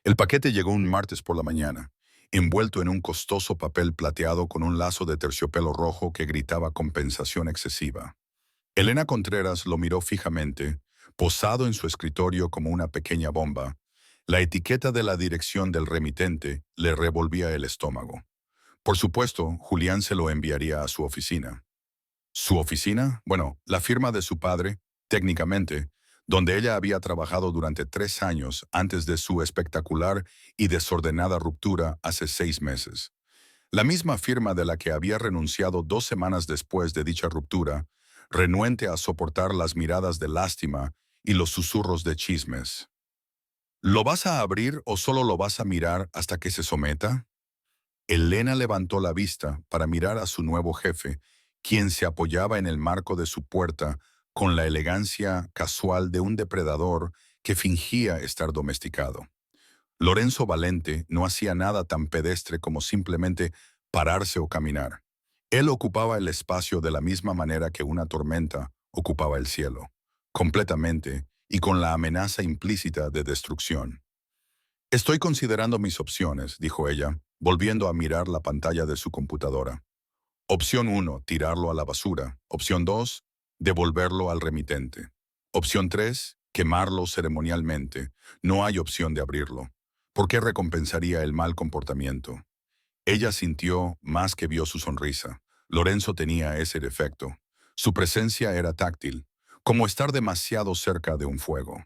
El paquete llegó un martes por la mañana, envuelto en un costoso papel plateado con un lazo de terciopelo rojo que gritaba compensación excesiva. Elena Contreras lo miró fijamente, posado en su escritorio como una pequeña bomba. La etiqueta de la dirección del remitente le revolvía el estómago. Por supuesto, Julián se lo enviaría a su oficina. ¿Su oficina? Bueno, la firma de su padre, técnicamente, donde ella había trabajado durante 3 años antes de su espectacular y desordenada ruptura hace 6 meses. La misma firma de la que había renunciado 2 semanas después de dicha ruptura, renuente a soportar las miradas de lástima y los susurros de chismes. ¿Lo vas a abrir o solo lo vas a mirar hasta que se someta? Elena levantó la vista para mirar a su nuevo jefe, quien se apoyaba en el marco de su puerta con la elegancia casual de un depredador que fingía estar domesticado. Lorenzo Valente no hacía nada tan pedestre como simplemente pararse o caminar. Él ocupaba el espacio de la misma manera que una tormenta ocupaba el cielo, completamente y con la amenaza implícita de destrucción. Estoy considerando mis opciones, dijo ella, volviendo a mirar la pantalla de su computadora. Opción 1, tirarlo a la basura. Opción 2, devolverlo al remitente. Opción 3, quemarlo ceremonialmente. No hay opción de abrirlo. ¿Por qué recompensaría el mal comportamiento? Ella sintió más que vio su sonrisa. Lorenzo tenía ese defecto. Su presencia era táctil, como estar demasiado cerca de un fuego.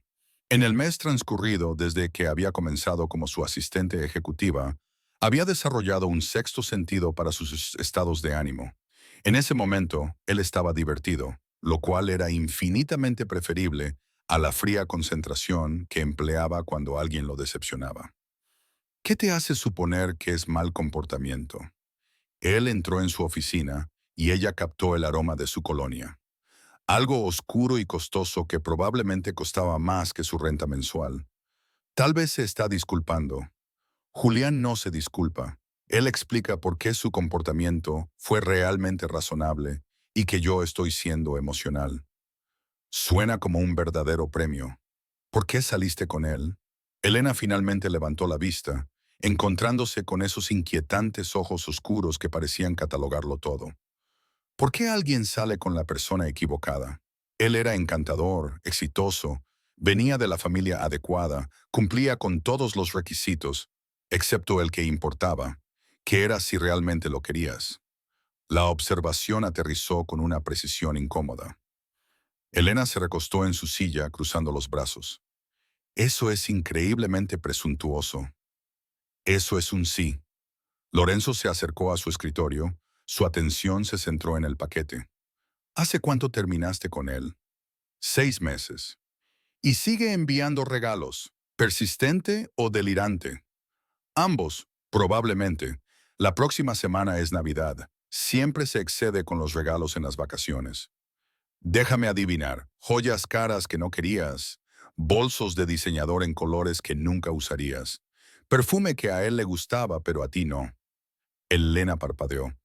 En el mes transcurrido desde que había comenzado como su asistente ejecutiva, había desarrollado un sexto sentido para sus estados de ánimo. En ese momento, él estaba divertido, lo cual era infinitamente preferible a la fría concentración que empleaba cuando alguien lo decepcionaba. ¿Qué te hace suponer que es mal comportamiento? Él entró en su oficina y ella captó el aroma de su colonia. Algo oscuro y costoso que probablemente costaba más que su renta mensual. Tal vez se está disculpando. Julián no se disculpa. Él explica por qué su comportamiento fue realmente razonable y que yo estoy siendo emocional. Suena como un verdadero premio. ¿Por qué saliste con él? Elena finalmente levantó la vista, encontrándose con esos inquietantes ojos oscuros que parecían catalogarlo todo. ¿Por qué alguien sale con la persona equivocada? Él era encantador, exitoso, venía de la familia adecuada, cumplía con todos los requisitos, excepto el que importaba, que era si realmente lo querías. La observación aterrizó con una precisión incómoda. Elena se recostó en su silla cruzando los brazos. Eso es increíblemente presuntuoso. Eso es un sí. Lorenzo se acercó a su escritorio, su atención se centró en el paquete. ¿Hace cuánto terminaste con él? 6 meses. Y sigue enviando regalos, persistente o delirante. Ambos, probablemente. La próxima semana es Navidad. Siempre se excede con los regalos en las vacaciones. Déjame adivinar, joyas caras que no querías, bolsos de diseñador en colores que nunca usarías, perfume que a él le gustaba pero a ti no. Elena parpadeó.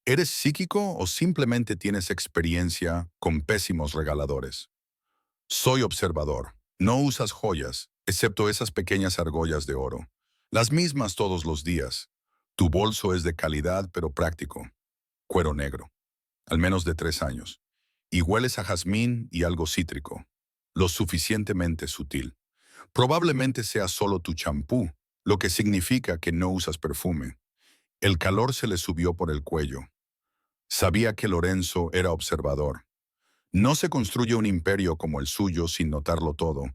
¿Eres psíquico o simplemente tienes experiencia con pésimos regaladores? Soy observador. No usas joyas, excepto esas pequeñas argollas de oro. Las mismas todos los días. Tu bolso es de calidad pero práctico. Cuero negro. Al menos de 3 años. Y hueles a jazmín y algo cítrico. Lo suficientemente sutil. Probablemente sea solo tu champú, lo que significa que no usas perfume. El calor se le subió por el cuello. Sabía que Lorenzo era observador. No se construye un imperio como el suyo sin notarlo todo,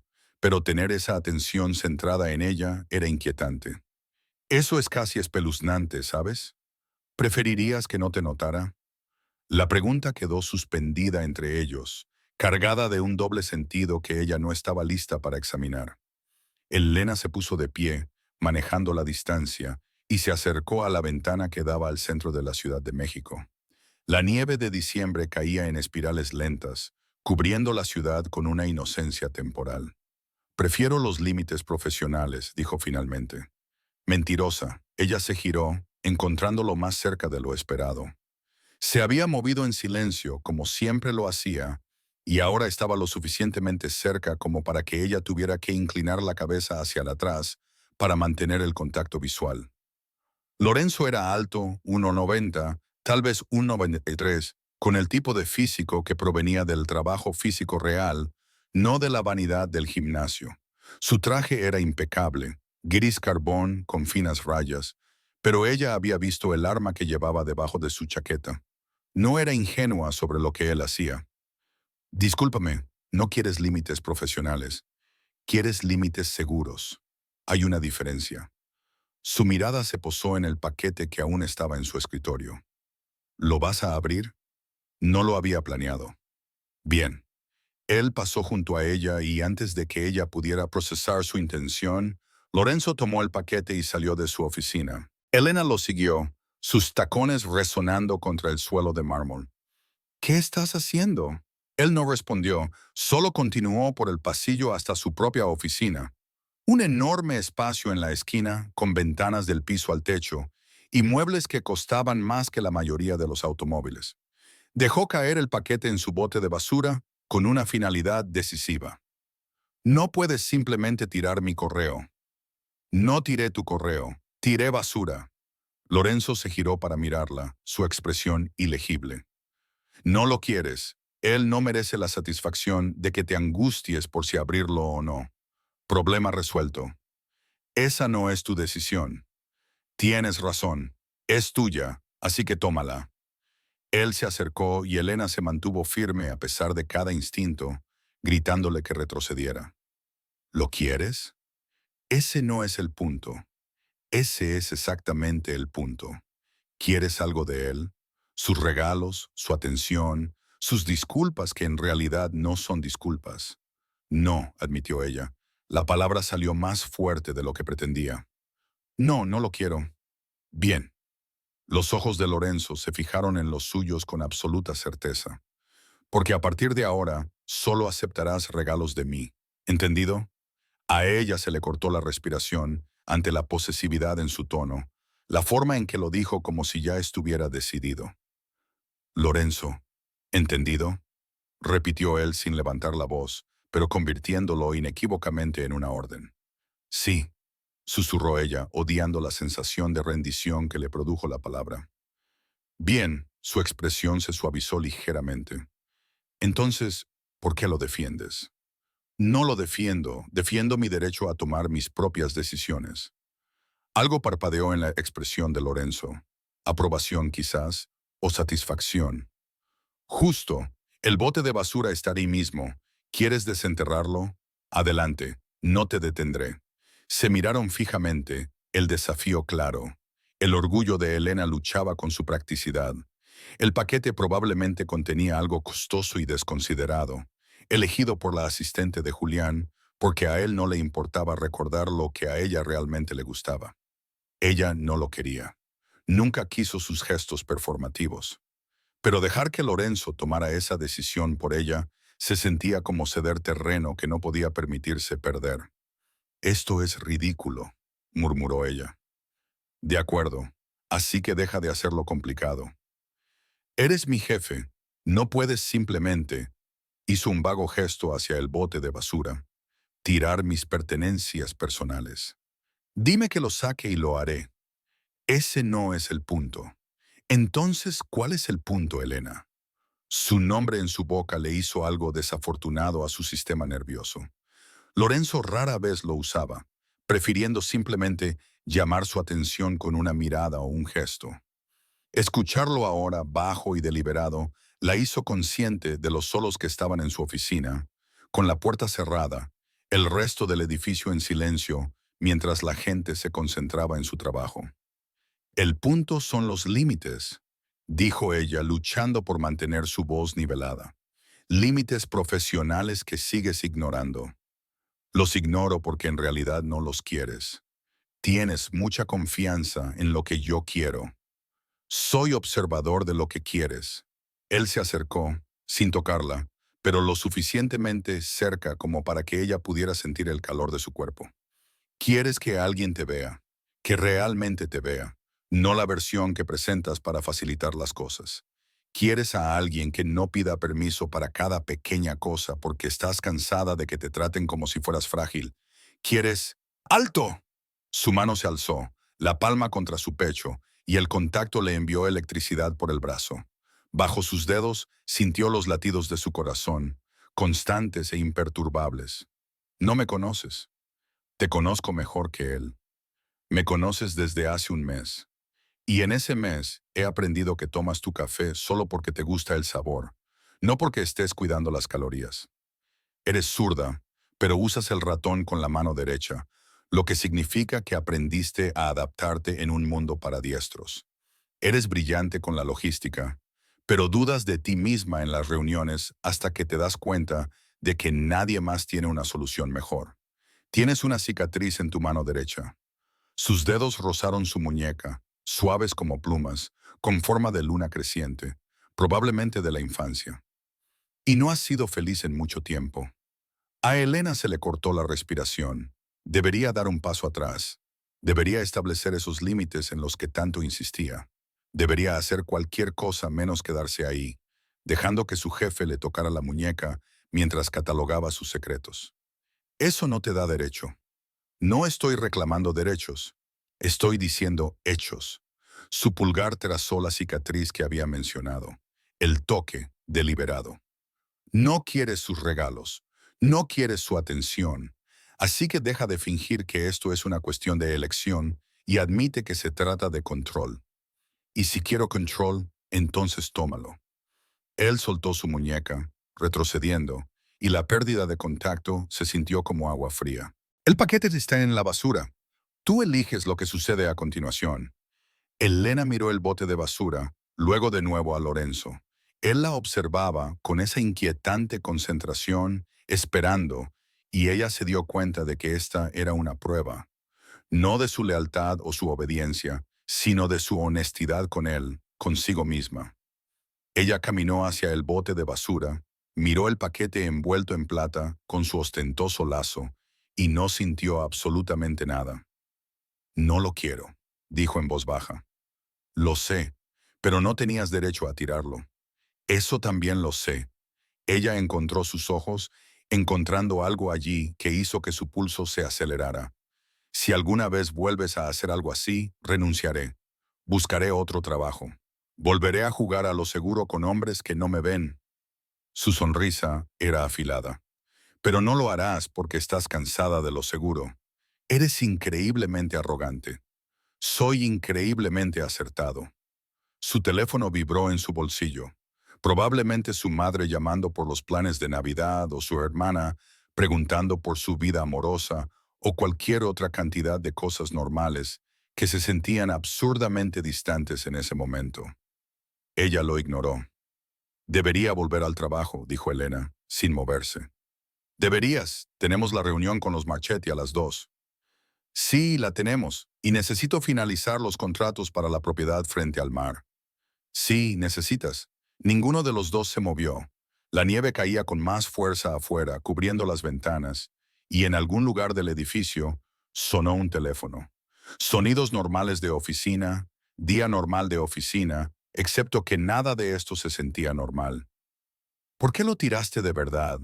pero tener esa atención centrada en ella era inquietante. Eso es casi espeluznante, ¿sabes? ¿Preferirías que no te notara? La pregunta quedó suspendida entre ellos, cargada de un doble sentido que ella no estaba lista para examinar. Elena se puso de pie, manejando la distancia, y se acercó a la ventana que daba al centro de la Ciudad de México. La nieve de diciembre caía en espirales lentas, cubriendo la ciudad con una inocencia temporal. Prefiero los límites profesionales, dijo finalmente. Mentirosa, ella se giró, encontrándolo más cerca de lo esperado. Se había movido en silencio, como siempre lo hacía, y ahora estaba lo suficientemente cerca como para que ella tuviera que inclinar la cabeza hacia atrás para mantener el contacto visual. Lorenzo era alto, 1,90, tal vez 1,93, con el tipo de físico que provenía del trabajo físico real, no de la vanidad del gimnasio. Su traje era impecable, gris carbón con finas rayas, pero ella había visto el arma que llevaba debajo de su chaqueta. No era ingenua sobre lo que él hacía. Discúlpame, no quieres límites profesionales, quieres límites seguros. Hay una diferencia. Su mirada se posó en el paquete que aún estaba en su escritorio. ¿Lo vas a abrir? No lo había planeado. Bien. Él pasó junto a ella y antes de que ella pudiera procesar su intención, Lorenzo tomó el paquete y salió de su oficina. Elena lo siguió, sus tacones resonando contra el suelo de mármol. ¿Qué estás haciendo? Él no respondió, solo continuó por el pasillo hasta su propia oficina. Un enorme espacio en la esquina, con ventanas del piso al techo, y muebles que costaban más que la mayoría de los automóviles. Dejó caer el paquete en su bote de basura con una finalidad decisiva. No puedes simplemente tirar mi correo. No tiré tu correo, tiré basura. Lorenzo se giró para mirarla, su expresión ilegible. No lo quieres. Él no merece la satisfacción de que te angusties por si abrirlo o no. Problema resuelto. Esa no es tu decisión. Tienes razón. Es tuya, así que tómala. Él se acercó y Elena se mantuvo firme a pesar de cada instinto, gritándole que retrocediera. ¿Lo quieres? Ese no es el punto. Ese es exactamente el punto. ¿Quieres algo de él? Sus regalos, su atención, sus disculpas que en realidad no son disculpas. No, admitió ella. La palabra salió más fuerte de lo que pretendía. No, no lo quiero. Bien. Los ojos de Lorenzo se fijaron en los suyos con absoluta certeza. Porque a partir de ahora, solo aceptarás regalos de mí. ¿Entendido? A ella se le cortó la respiración ante la posesividad en su tono, la forma en que lo dijo como si ya estuviera decidido. Lorenzo, ¿entendido? Repitió él sin levantar la voz, pero convirtiéndolo inequívocamente en una orden. Sí, susurró ella, odiando la sensación de rendición que le produjo la palabra. Bien, su expresión se suavizó ligeramente. Entonces, ¿por qué lo defiendes? No lo defiendo, defiendo mi derecho a tomar mis propias decisiones. Algo parpadeó en la expresión de Lorenzo. Aprobación quizás, o satisfacción. Justo, el bote de basura está ahí mismo. ¿Quieres desenterrarlo? Adelante, no te detendré. Se miraron fijamente, el desafío claro. El orgullo de Elena luchaba con su practicidad. El paquete probablemente contenía algo costoso y desconsiderado, elegido por la asistente de Julián, porque a él no le importaba recordar lo que a ella realmente le gustaba. Ella no lo quería. Nunca quiso sus gestos performativos. Pero dejar que Lorenzo tomara esa decisión por ella se sentía como ceder terreno que no podía permitirse perder. Esto es ridículo, murmuró ella. De acuerdo, así que deja de hacerlo complicado. Eres mi jefe, no puedes simplemente, hizo un vago gesto hacia el bote de basura, tirar mis pertenencias personales. Dime que lo saque y lo haré. Ese no es el punto. Entonces, ¿cuál es el punto, Elena? Su nombre en su boca le hizo algo desafortunado a su sistema nervioso. Lorenzo rara vez lo usaba, prefiriendo simplemente llamar su atención con una mirada o un gesto. Escucharlo ahora, bajo y deliberado, la hizo consciente de los solos que estaban en su oficina, con la puerta cerrada, el resto del edificio en silencio, mientras la gente se concentraba en su trabajo. El punto son los límites, dijo ella, luchando por mantener su voz nivelada. Límites profesionales que sigues ignorando. Los ignoro porque en realidad no los quieres. Tienes mucha confianza en lo que yo quiero. Soy observador de lo que quieres. Él se acercó, sin tocarla, pero lo suficientemente cerca como para que ella pudiera sentir el calor de su cuerpo. Quieres que alguien te vea, que realmente te vea, no la versión que presentas para facilitar las cosas. Quieres a alguien que no pida permiso para cada pequeña cosa porque estás cansada de que te traten como si fueras frágil. Quieres... ¡Alto! Su mano se alzó, la palma contra su pecho, y el contacto le envió electricidad por el brazo. Bajo sus dedos sintió los latidos de su corazón, constantes e imperturbables. No me conoces. Te conozco mejor que él. Me conoces desde hace un mes. Y en ese mes he aprendido que tomas tu café solo porque te gusta el sabor, no porque estés cuidando las calorías. Eres zurda, pero usas el ratón con la mano derecha, lo que significa que aprendiste a adaptarte en un mundo para diestros. Eres brillante con la logística, pero dudas de ti misma en las reuniones hasta que te das cuenta de que nadie más tiene una solución mejor. Tienes una cicatriz en tu mano derecha. Sus dedos rozaron su muñeca, suaves como plumas, con forma de luna creciente, probablemente de la infancia. Y no has sido feliz en mucho tiempo. A Elena se le cortó la respiración. Debería dar un paso atrás. Debería establecer esos límites en los que tanto insistía. Debería hacer cualquier cosa menos quedarse ahí, dejando que su jefe le tocara la muñeca mientras catalogaba sus secretos. Eso no te da derecho. No estoy reclamando derechos. Estoy diciendo hechos. Su pulgar trazó la cicatriz que había mencionado. El toque deliberado. No quieres sus regalos. No quieres su atención. Así que deja de fingir que esto es una cuestión de elección y admite que se trata de control. Y si quiero control, entonces tómalo. Él soltó su muñeca, retrocediendo, y la pérdida de contacto se sintió como agua fría. El paquete está en la basura. Tú eliges lo que sucede a continuación. Elena miró el bote de basura, luego de nuevo a Lorenzo. Él la observaba con esa inquietante concentración, esperando, y ella se dio cuenta de que esta era una prueba, no de su lealtad o su obediencia, sino de su honestidad con él, consigo misma. Ella caminó hacia el bote de basura, miró el paquete envuelto en plata con su ostentoso lazo, y no sintió absolutamente nada. No lo quiero, dijo en voz baja. Lo sé, pero no tenías derecho a tirarlo. Eso también lo sé. Ella encontró sus ojos, encontrando algo allí que hizo que su pulso se acelerara. Si alguna vez vuelves a hacer algo así, renunciaré. Buscaré otro trabajo. Volveré a jugar a lo seguro con hombres que no me ven. Su sonrisa era afilada. Pero no lo harás porque estás cansada de lo seguro. Eres increíblemente arrogante. Soy increíblemente acertado. Su teléfono vibró en su bolsillo. Probablemente su madre llamando por los planes de Navidad o su hermana preguntando por su vida amorosa o cualquier otra cantidad de cosas normales que se sentían absurdamente distantes en ese momento. Ella lo ignoró. Debería volver al trabajo, dijo Elena, sin moverse. Deberías. Tenemos la reunión con los Marchetti a las 2. Sí, la tenemos, y necesito finalizar los contratos para la propiedad frente al mar. Sí, necesitas. Ninguno de los dos se movió. La nieve caía con más fuerza afuera, cubriendo las ventanas, y en algún lugar del edificio sonó un teléfono. Sonidos normales de oficina, día normal de oficina, excepto que nada de esto se sentía normal. ¿Por qué lo tiraste de verdad?,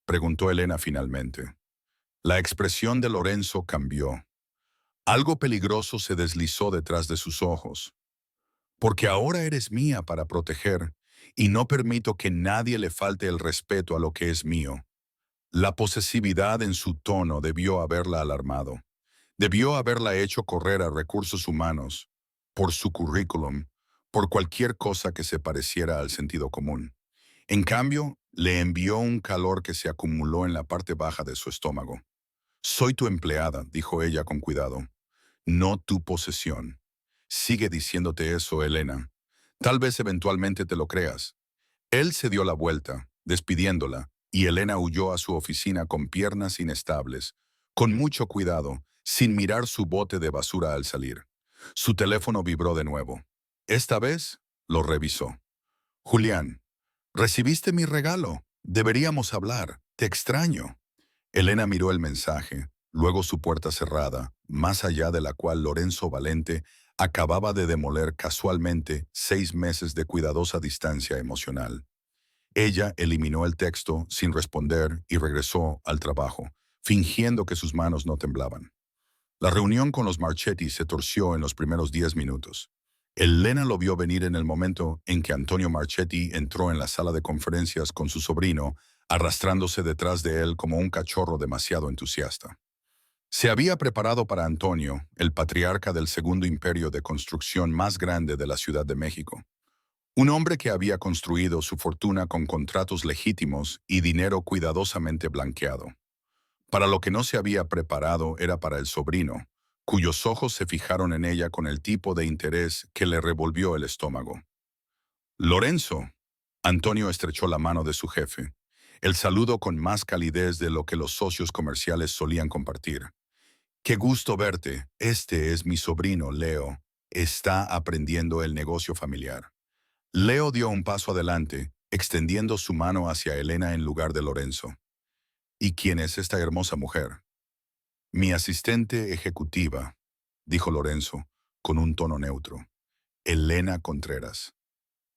preguntó Elena finalmente. La expresión de Lorenzo cambió. Algo peligroso se deslizó detrás de sus ojos. Porque ahora eres mía para proteger, y no permito que nadie le falte el respeto a lo que es mío. La posesividad en su tono debió haberla alarmado. Debió haberla hecho correr a recursos humanos, por su currículum, por cualquier cosa que se pareciera al sentido común. En cambio, le envió un calor que se acumuló en la parte baja de su estómago. Soy tu empleada, dijo ella con cuidado, no tu posesión. Sigue diciéndote eso, Elena. Tal vez eventualmente te lo creas. Él se dio la vuelta, despidiéndola, y Elena huyó a su oficina con piernas inestables, con mucho cuidado, sin mirar su bote de basura al salir. Su teléfono vibró de nuevo. Esta vez lo revisó. Julián, recibiste mi regalo. Deberíamos hablar. Te extraño. Elena miró el mensaje, luego su puerta cerrada, más allá de la cual Lorenzo Valente acababa de demoler casualmente 6 meses de cuidadosa distancia emocional. Ella eliminó el texto sin responder y regresó al trabajo, fingiendo que sus manos no temblaban. La reunión con los Marchetti se torció en los primeros 10 minutos. Elena lo vio venir en el momento en que Antonio Marchetti entró en la sala de conferencias con su sobrino, arrastrándose detrás de él como un cachorro demasiado entusiasta. Se había preparado para Antonio, el patriarca del segundo imperio de construcción más grande de la Ciudad de México. Un hombre que había construido su fortuna con contratos legítimos y dinero cuidadosamente blanqueado. Para lo que no se había preparado era para el sobrino, cuyos ojos se fijaron en ella con el tipo de interés que le revolvió el estómago. Lorenzo. Antonio estrechó la mano de su jefe, el saludo con más calidez de lo que los socios comerciales solían compartir. Qué gusto verte. Este es mi sobrino, Leo. Está aprendiendo el negocio familiar. Leo dio un paso adelante, extendiendo su mano hacia Elena en lugar de Lorenzo. ¿Y quién es esta hermosa mujer? Mi asistente ejecutiva, dijo Lorenzo, con un tono neutro. Elena Contreras.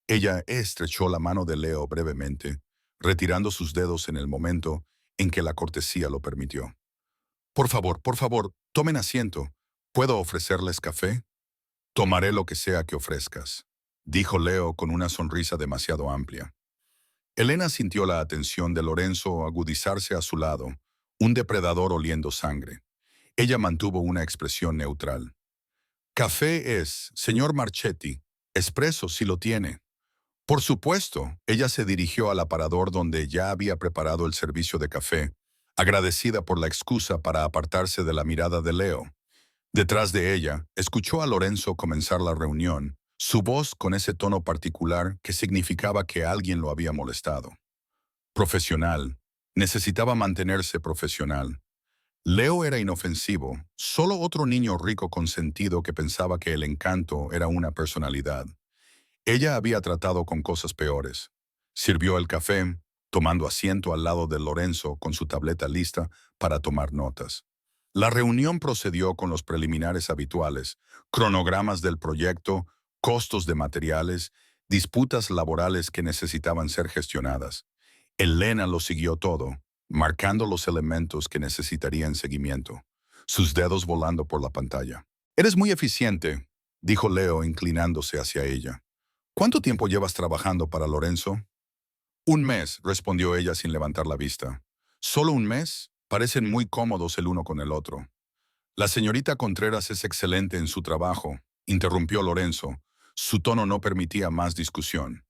Ella estrechó la mano de Leo brevemente, retirando sus dedos en el momento en que la cortesía lo permitió. Por favor, tomen asiento. ¿Puedo ofrecerles café? Tomaré lo que sea que ofrezcas, dijo Leo con una sonrisa demasiado amplia. Elena sintió la atención de Lorenzo agudizarse a su lado, un depredador oliendo sangre. Ella mantuvo una expresión neutral. Café es, señor Marchetti. Espresso si lo tiene. Por supuesto, ella se dirigió al aparador donde ya había preparado el servicio de café, agradecida por la excusa para apartarse de la mirada de Leo. Detrás de ella, escuchó a Lorenzo comenzar la reunión, su voz con ese tono particular que significaba que alguien lo había molestado. Profesional. Necesitaba mantenerse profesional. Leo era inofensivo, solo otro niño rico consentido que pensaba que el encanto era una personalidad. Ella había tratado con cosas peores. Sirvió el café, tomando asiento al lado de Lorenzo con su tableta lista para tomar notas. La reunión procedió con los preliminares habituales, cronogramas del proyecto, costos de materiales, disputas laborales que necesitaban ser gestionadas. Elena lo siguió todo, marcando los elementos que necesitarían seguimiento, sus dedos volando por la pantalla. Eres muy eficiente, dijo Leo inclinándose hacia ella. ¿Cuánto tiempo llevas trabajando para Lorenzo? Un mes, respondió ella sin levantar la vista. ¿Solo un mes? Parecen muy cómodos el uno con el otro. La señorita Contreras es excelente en su trabajo, interrumpió Lorenzo. Su tono no permitía más discusión.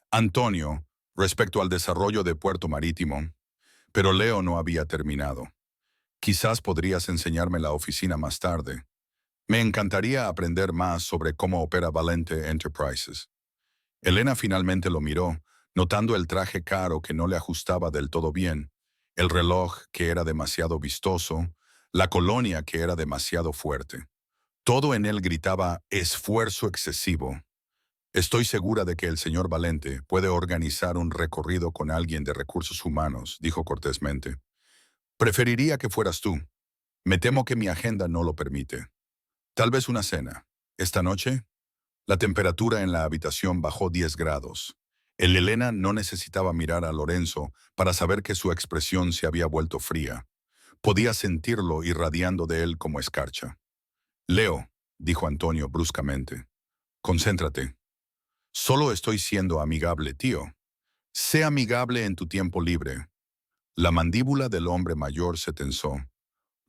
Antonio, respecto al desarrollo de Puerto Marítimo. Pero Leo no había terminado. Quizás podrías enseñarme la oficina más tarde. Me encantaría aprender más sobre cómo opera Valente Enterprises. Elena finalmente lo miró, notando el traje caro que no le ajustaba del todo bien, el reloj que era demasiado vistoso, la colonia que era demasiado fuerte. Todo en él gritaba esfuerzo excesivo. Estoy segura de que el señor Valente puede organizar un recorrido con alguien de recursos humanos, dijo cortésmente. Preferiría que fueras tú. Me temo que mi agenda no lo permite. Tal vez una cena. ¿Esta noche? La temperatura en la habitación bajó 10 grados. El Elena no necesitaba mirar a Lorenzo para saber que su expresión se había vuelto fría. Podía sentirlo irradiando de él como escarcha. Leo, dijo Antonio bruscamente, concéntrate. Solo estoy siendo amigable, tío. Sé amigable en tu tiempo libre. La mandíbula del hombre mayor se tensó.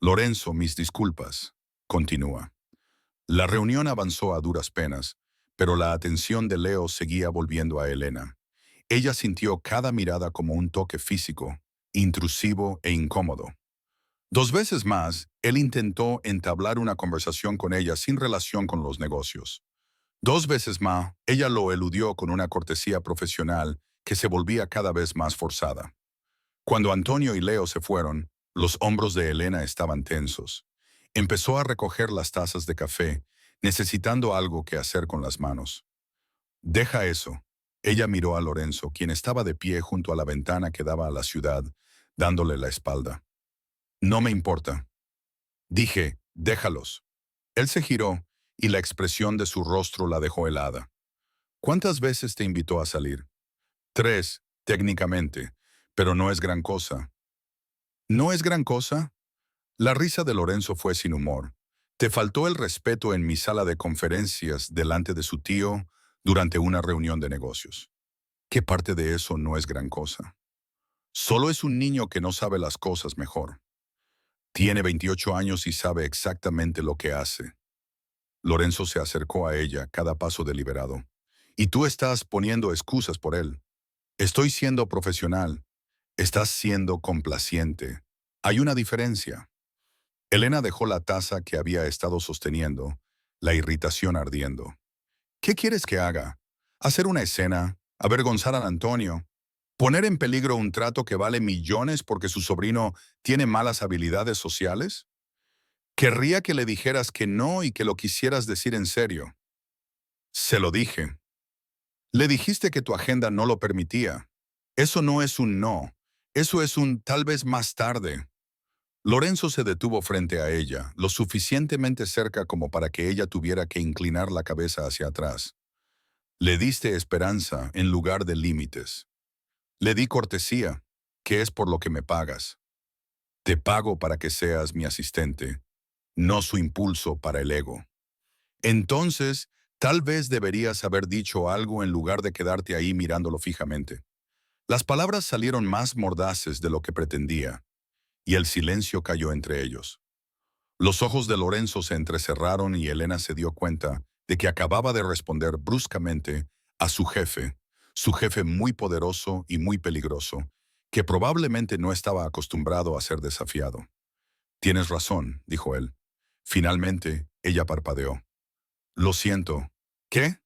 Lorenzo, mis disculpas. Continúa. La reunión avanzó a duras penas, pero la atención de Leo seguía volviendo a Elena. Ella sintió cada mirada como un toque físico, intrusivo e incómodo. 2 veces más, él intentó entablar una conversación con ella sin relación con los negocios. 2 veces más, ella lo eludió con una cortesía profesional que se volvía cada vez más forzada. Cuando Antonio y Leo se fueron, los hombros de Elena estaban tensos. Empezó a recoger las tazas de café, necesitando algo que hacer con las manos. Deja eso. Ella miró a Lorenzo, quien estaba de pie junto a la ventana que daba a la ciudad, dándole la espalda. No me importa. Dije, déjalos. Él se giró, y la expresión de su rostro la dejó helada. ¿Cuántas veces te invitó a salir? 3, técnicamente, pero no es gran cosa. ¿No es gran cosa? La risa de Lorenzo fue sin humor. Te faltó el respeto en mi sala de conferencias delante de su tío durante una reunión de negocios. ¿Qué parte de eso no es gran cosa? Solo es un niño que no sabe las cosas mejor. Tiene 28 años y sabe exactamente lo que hace. Lorenzo se acercó a ella cada paso deliberado. Y tú estás poniendo excusas por él. Estoy siendo profesional. Estás siendo complaciente. Hay una diferencia. Elena dejó la taza que había estado sosteniendo, la irritación ardiendo. ¿Qué quieres que haga? ¿Hacer una escena? ¿Avergonzar a Antonio? ¿Poner en peligro un trato que vale millones porque su sobrino tiene malas habilidades sociales? Querría que le dijeras que no y que lo quisieras decir en serio. Se lo dije. Le dijiste que tu agenda no lo permitía. Eso no es un no. Eso es un tal vez más tarde. Lorenzo se detuvo frente a ella, lo suficientemente cerca como para que ella tuviera que inclinar la cabeza hacia atrás. Le diste esperanza en lugar de límites. Le di cortesía, que es por lo que me pagas. Te pago para que seas mi asistente, no su impulso para el ego. Entonces, tal vez deberías haber dicho algo en lugar de quedarte ahí mirándolo fijamente. Las palabras salieron más mordaces de lo que pretendía, y el silencio cayó entre ellos. Los ojos de Lorenzo se entrecerraron y Elena se dio cuenta de que acababa de responder bruscamente a su jefe muy poderoso y muy peligroso, que probablemente no estaba acostumbrado a ser desafiado. Tienes razón, dijo él. Finalmente, ella parpadeó. Lo siento. ¿Qué?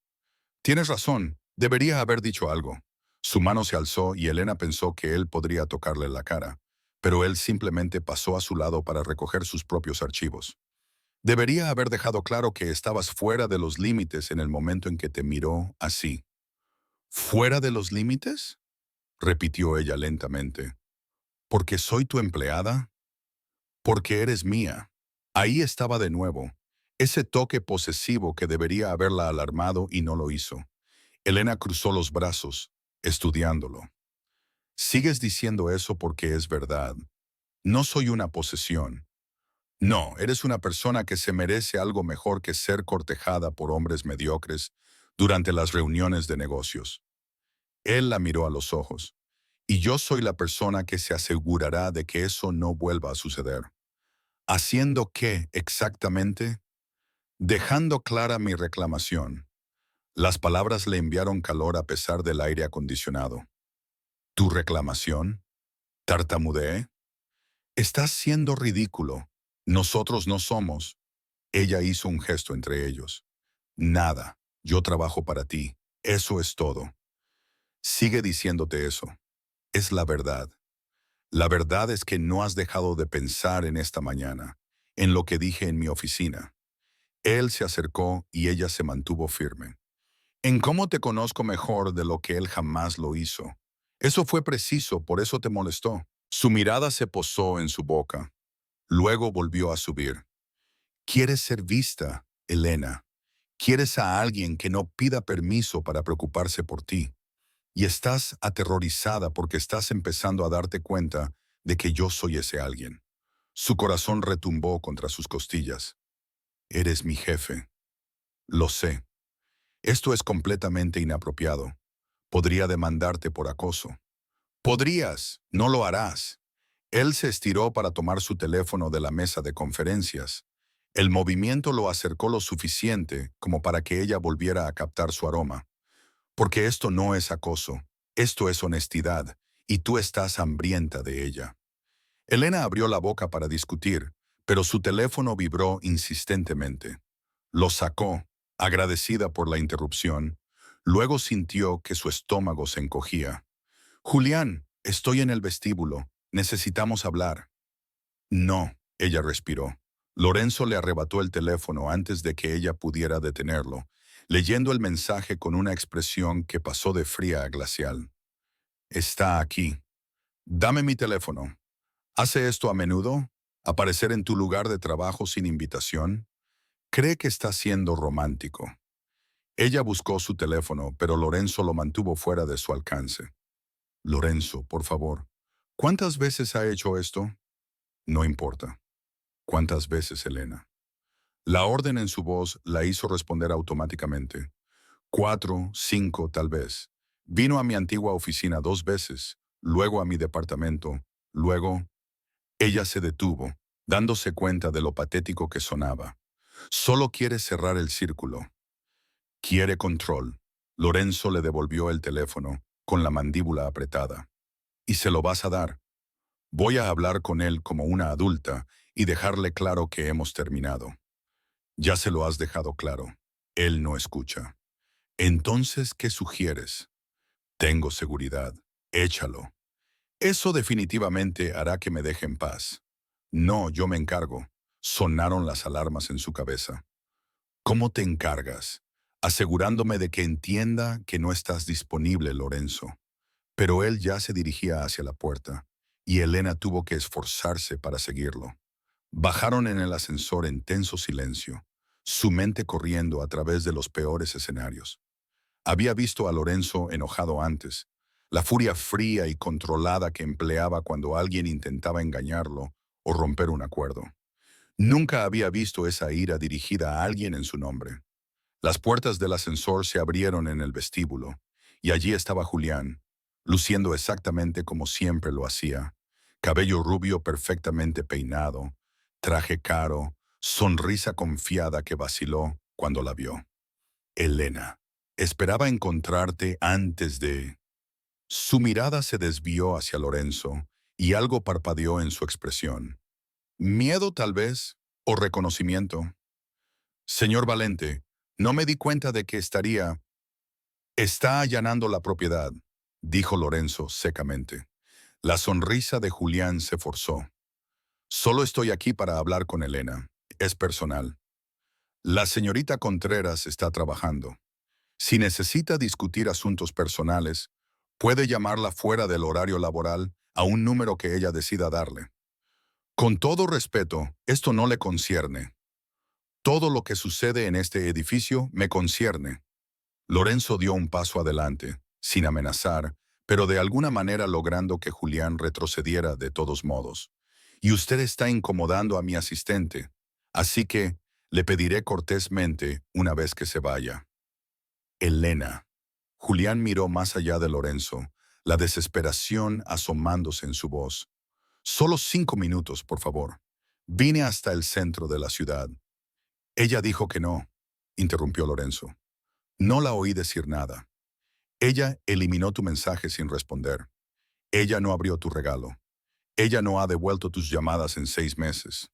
Tienes razón, debería haber dicho algo. Su mano se alzó y Elena pensó que él podría tocarle la cara, pero él simplemente pasó a su lado para recoger sus propios archivos. Debería haber dejado claro que estabas fuera de los límites en el momento en que te miró así. ¿Fuera de los límites? Repitió ella lentamente. ¿Porque soy tu empleada? Porque eres mía. Ahí estaba de nuevo, ese toque posesivo que debería haberla alarmado y no lo hizo. Elena cruzó los brazos, estudiándolo. Sigues diciendo eso porque es verdad. No soy una posesión. No, eres una persona que se merece algo mejor que ser cortejada por hombres mediocres durante las reuniones de negocios. Él la miró a los ojos. Y yo soy la persona que se asegurará de que eso no vuelva a suceder. ¿Haciendo qué exactamente? Dejando clara mi reclamación. Las palabras le enviaron calor a pesar del aire acondicionado. ¿Tu reclamación? ¿Tartamudeé? Estás siendo ridículo. Nosotros no somos. Ella hizo un gesto entre ellos. Nada. Yo trabajo para ti. Eso es todo. Sigue diciéndote eso. Es la verdad. La verdad es que no has dejado de pensar en esta mañana, en lo que dije en mi oficina. Él se acercó y ella se mantuvo firme. En cómo te conozco mejor de lo que él jamás lo hizo. Eso fue preciso, por eso te molestó. Su mirada se posó en su boca. Luego volvió a subir. Quieres ser vista, Elena. Quieres a alguien que no pida permiso para preocuparse por ti. Y estás aterrorizada porque estás empezando a darte cuenta de que yo soy ese alguien. Su corazón retumbó contra sus costillas. Eres mi jefe. Lo sé. Esto es completamente inapropiado. Podría demandarte por acoso. Podrías, no lo harás. Él se estiró para tomar su teléfono de la mesa de conferencias. El movimiento lo acercó lo suficiente como para que ella volviera a captar su aroma. Porque esto no es acoso, esto es honestidad, y tú estás hambrienta de ella. Elena abrió la boca para discutir, pero su teléfono vibró insistentemente. Lo sacó, agradecida por la interrupción. Luego sintió que su estómago se encogía. Julián, estoy en el vestíbulo. Necesitamos hablar. No, ella respiró. Lorenzo le arrebató el teléfono antes de que ella pudiera detenerlo, leyendo el mensaje con una expresión que pasó de fría a glacial. Está aquí. Dame mi teléfono. ¿Hace esto a menudo? ¿Aparecer en tu lugar de trabajo sin invitación? Cree que está siendo romántico. Ella buscó su teléfono, pero Lorenzo lo mantuvo fuera de su alcance. Lorenzo, por favor. ¿Cuántas veces ha hecho esto? No importa. ¿Cuántas veces, Elena? La orden en su voz la hizo responder automáticamente. 4, 5, tal vez. Vino a mi antigua oficina 2 veces, luego a mi departamento, luego... Ella se detuvo, dándose cuenta de lo patético que sonaba. Solo quiere cerrar el círculo. Quiere control. Lorenzo le devolvió el teléfono, con la mandíbula apretada. ¿Y se lo vas a dar? Voy a hablar con él como una adulta y dejarle claro que hemos terminado. Ya se lo has dejado claro. Él no escucha. Entonces, ¿qué sugieres? Tengo seguridad. Échalo. Eso definitivamente hará que me deje en paz. No, yo me encargo. Sonaron las alarmas en su cabeza. ¿Cómo te encargas? Asegurándome de que entienda que no estás disponible, Lorenzo. Pero él ya se dirigía hacia la puerta, y Elena tuvo que esforzarse para seguirlo. Bajaron en el ascensor en tenso silencio, su mente corriendo a través de los peores escenarios. Había visto a Lorenzo enojado antes, la furia fría y controlada que empleaba cuando alguien intentaba engañarlo o romper un acuerdo. Nunca había visto esa ira dirigida a alguien en su nombre. Las puertas del ascensor se abrieron en el vestíbulo, y allí estaba Julián, luciendo exactamente como siempre lo hacía, cabello rubio perfectamente peinado, traje caro, sonrisa confiada que vaciló cuando la vio. Elena, esperaba encontrarte antes de... Su mirada se desvió hacia Lorenzo, y algo parpadeó en su expresión. Miedo tal vez, o reconocimiento. Señor Valente, no me di cuenta de que estaría... Está allanando la propiedad, dijo Lorenzo secamente. La sonrisa de Julián se forzó. Solo estoy aquí para hablar con Elena. Es personal. La señorita Contreras está trabajando. Si necesita discutir asuntos personales, puede llamarla fuera del horario laboral a un número que ella decida darle. Con todo respeto, esto no le concierne. Todo lo que sucede en este edificio me concierne. Lorenzo dio un paso adelante, sin amenazar, pero de alguna manera logrando que Julián retrocediera de todos modos. Y usted está incomodando a mi asistente, así que le pediré cortésmente una vez que se vaya. Elena. Julián miró más allá de Lorenzo, la desesperación asomándose en su voz. Solo 5 minutos, por favor. Vine hasta el centro de la ciudad. Ella dijo que no, interrumpió Lorenzo. No la oí decir nada. Ella eliminó tu mensaje sin responder. Ella no abrió tu regalo. Ella no ha devuelto tus llamadas en 6 meses.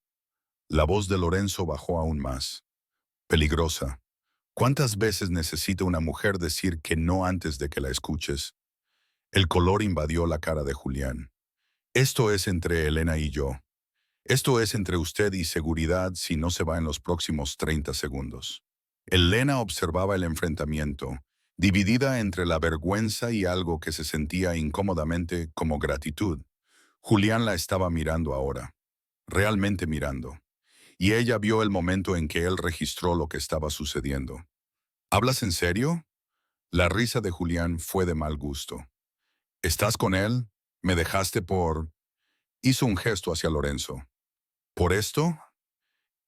La voz de Lorenzo bajó aún más. Peligrosa. ¿Cuántas veces necesita una mujer decir que no antes de que la escuches? El color invadió la cara de Julián. Esto es entre Elena y yo. Esto es entre usted y seguridad si no se va en los próximos 30 segundos. Elena observaba el enfrentamiento, dividida entre la vergüenza y algo que se sentía incómodamente como gratitud. Julián la estaba mirando ahora, realmente mirando, y ella vio el momento en que él registró lo que estaba sucediendo. ¿Hablas en serio? La risa de Julián fue de mal gusto. ¿Estás con él? ¿Me dejaste por...? Hizo un gesto hacia Lorenzo. ¿Por esto?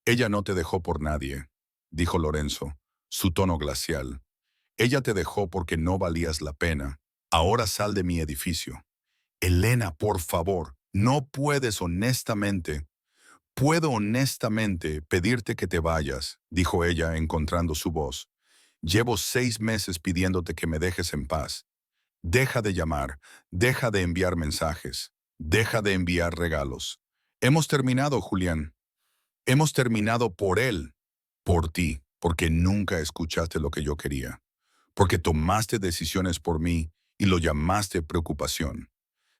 Ella no te dejó por nadie, dijo Lorenzo, su tono glacial. Ella te dejó porque no valías la pena. Ahora sal de mi edificio. Elena, por favor, no puedes honestamente. Puedo honestamente pedirte que te vayas, dijo ella encontrando su voz. Llevo 6 meses pidiéndote que me dejes en paz. Deja de llamar, deja de enviar mensajes, deja de enviar regalos. Hemos terminado, Julián. Hemos terminado por él, por ti, porque nunca escuchaste lo que yo quería, porque tomaste decisiones por mí y lo llamaste preocupación.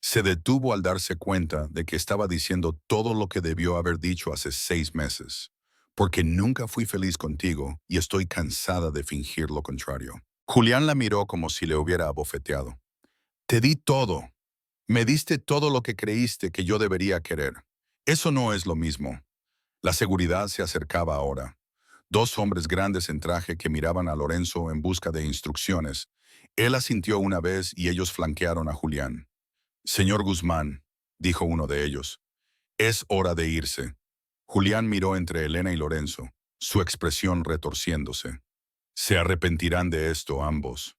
Se detuvo al darse cuenta de que estaba diciendo todo lo que debió haber dicho hace 6 meses, porque nunca fui feliz contigo y estoy cansada de fingir lo contrario. Julián la miró como si le hubiera abofeteado. Te di todo. Me diste todo lo que creíste que yo debería querer. Eso no es lo mismo. La seguridad se acercaba ahora. 2 hombres grandes en traje que miraban a Lorenzo en busca de instrucciones. Él asintió una vez y ellos flanquearon a Julián. Señor Guzmán, dijo uno de ellos, es hora de irse. Julián miró entre Elena y Lorenzo. su expresión retorciéndose. Se arrepentirán de esto ambos.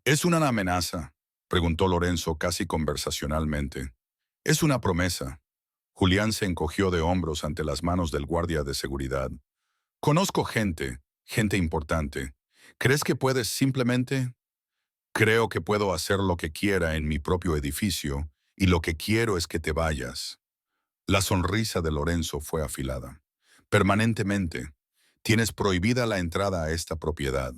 ¿Es una amenaza?, preguntó Lorenzo casi conversacionalmente. Es una promesa. Julián se encogió de hombros ante las manos del guardia de seguridad. Conozco gente importante. ¿Crees que puedes simplemente? Creo que puedo hacer lo que quiera en mi propio edificio, y lo que quiero es que te vayas. La sonrisa de Lorenzo fue afilada. Permanentemente. Tienes prohibida la entrada a esta propiedad.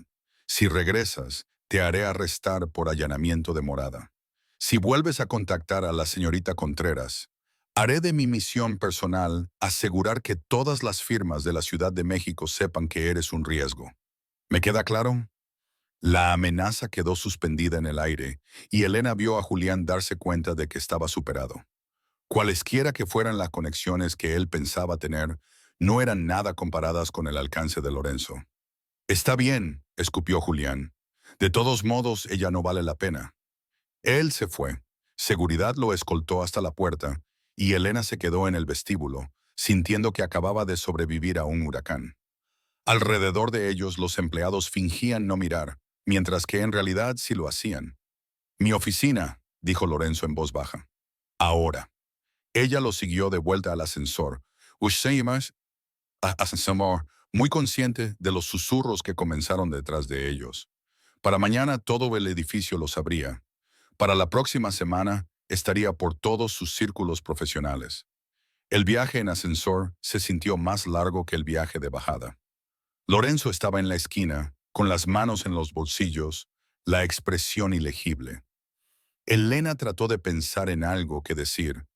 Si regresas, te haré arrestar por allanamiento de morada. Si vuelves a contactar a la señorita Contreras, haré de mi misión personal asegurar que todas las firmas de la Ciudad de México sepan que eres un riesgo. ¿Me queda claro? La amenaza quedó suspendida en el aire, y Elena vio a Julián darse cuenta de que estaba superado. Cualesquiera que fueran las conexiones que él pensaba tener, no eran nada comparadas con el alcance de Lorenzo. Está bien, escupió Julián. De todos modos, ella no vale la pena. Él se fue. Seguridad lo escoltó hasta la puerta, y Elena se quedó en el vestíbulo, sintiendo que acababa de sobrevivir a un huracán. Alrededor de ellos los empleados fingían no mirar, mientras que en realidad sí lo hacían. Mi oficina, dijo Lorenzo en voz baja. Ahora. Ella lo siguió de vuelta al ascensor. Usemos ascensor, muy consciente de los susurros que comenzaron detrás de ellos. Para mañana todo el edificio lo sabría. Para la próxima semana estaría por todos sus círculos profesionales. El viaje en ascensor se sintió más largo que el viaje de bajada. Lorenzo estaba en la esquina, con las manos en los bolsillos, la expresión ilegible. Elena trató de pensar en algo que decir.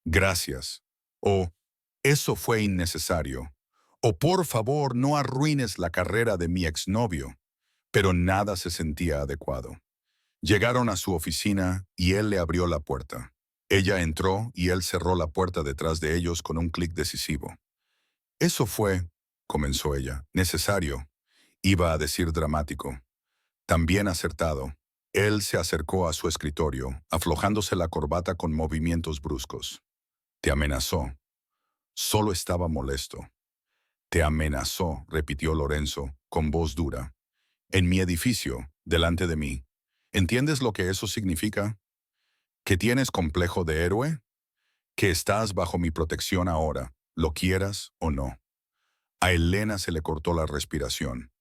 Gracias. O eso fue innecesario. O por favor, no arruines la carrera de mi exnovio. Pero nada se sentía adecuado. Llegaron a su oficina y él le abrió la puerta. Ella entró y él cerró la puerta detrás de ellos con un clic decisivo. Eso fue, comenzó ella, necesario. Iba a decir dramático. También acertado. Él se acercó a su escritorio, aflojándose la corbata con movimientos bruscos. Te amenazó. Solo estaba molesto. Te amenazó, repitió Lorenzo, con voz dura. En mi edificio, delante de mí. ¿Entiendes lo que eso significa? ¿Que tienes complejo de héroe? Que estás bajo mi protección ahora, lo quieras o no. A Elena se le cortó la respiración.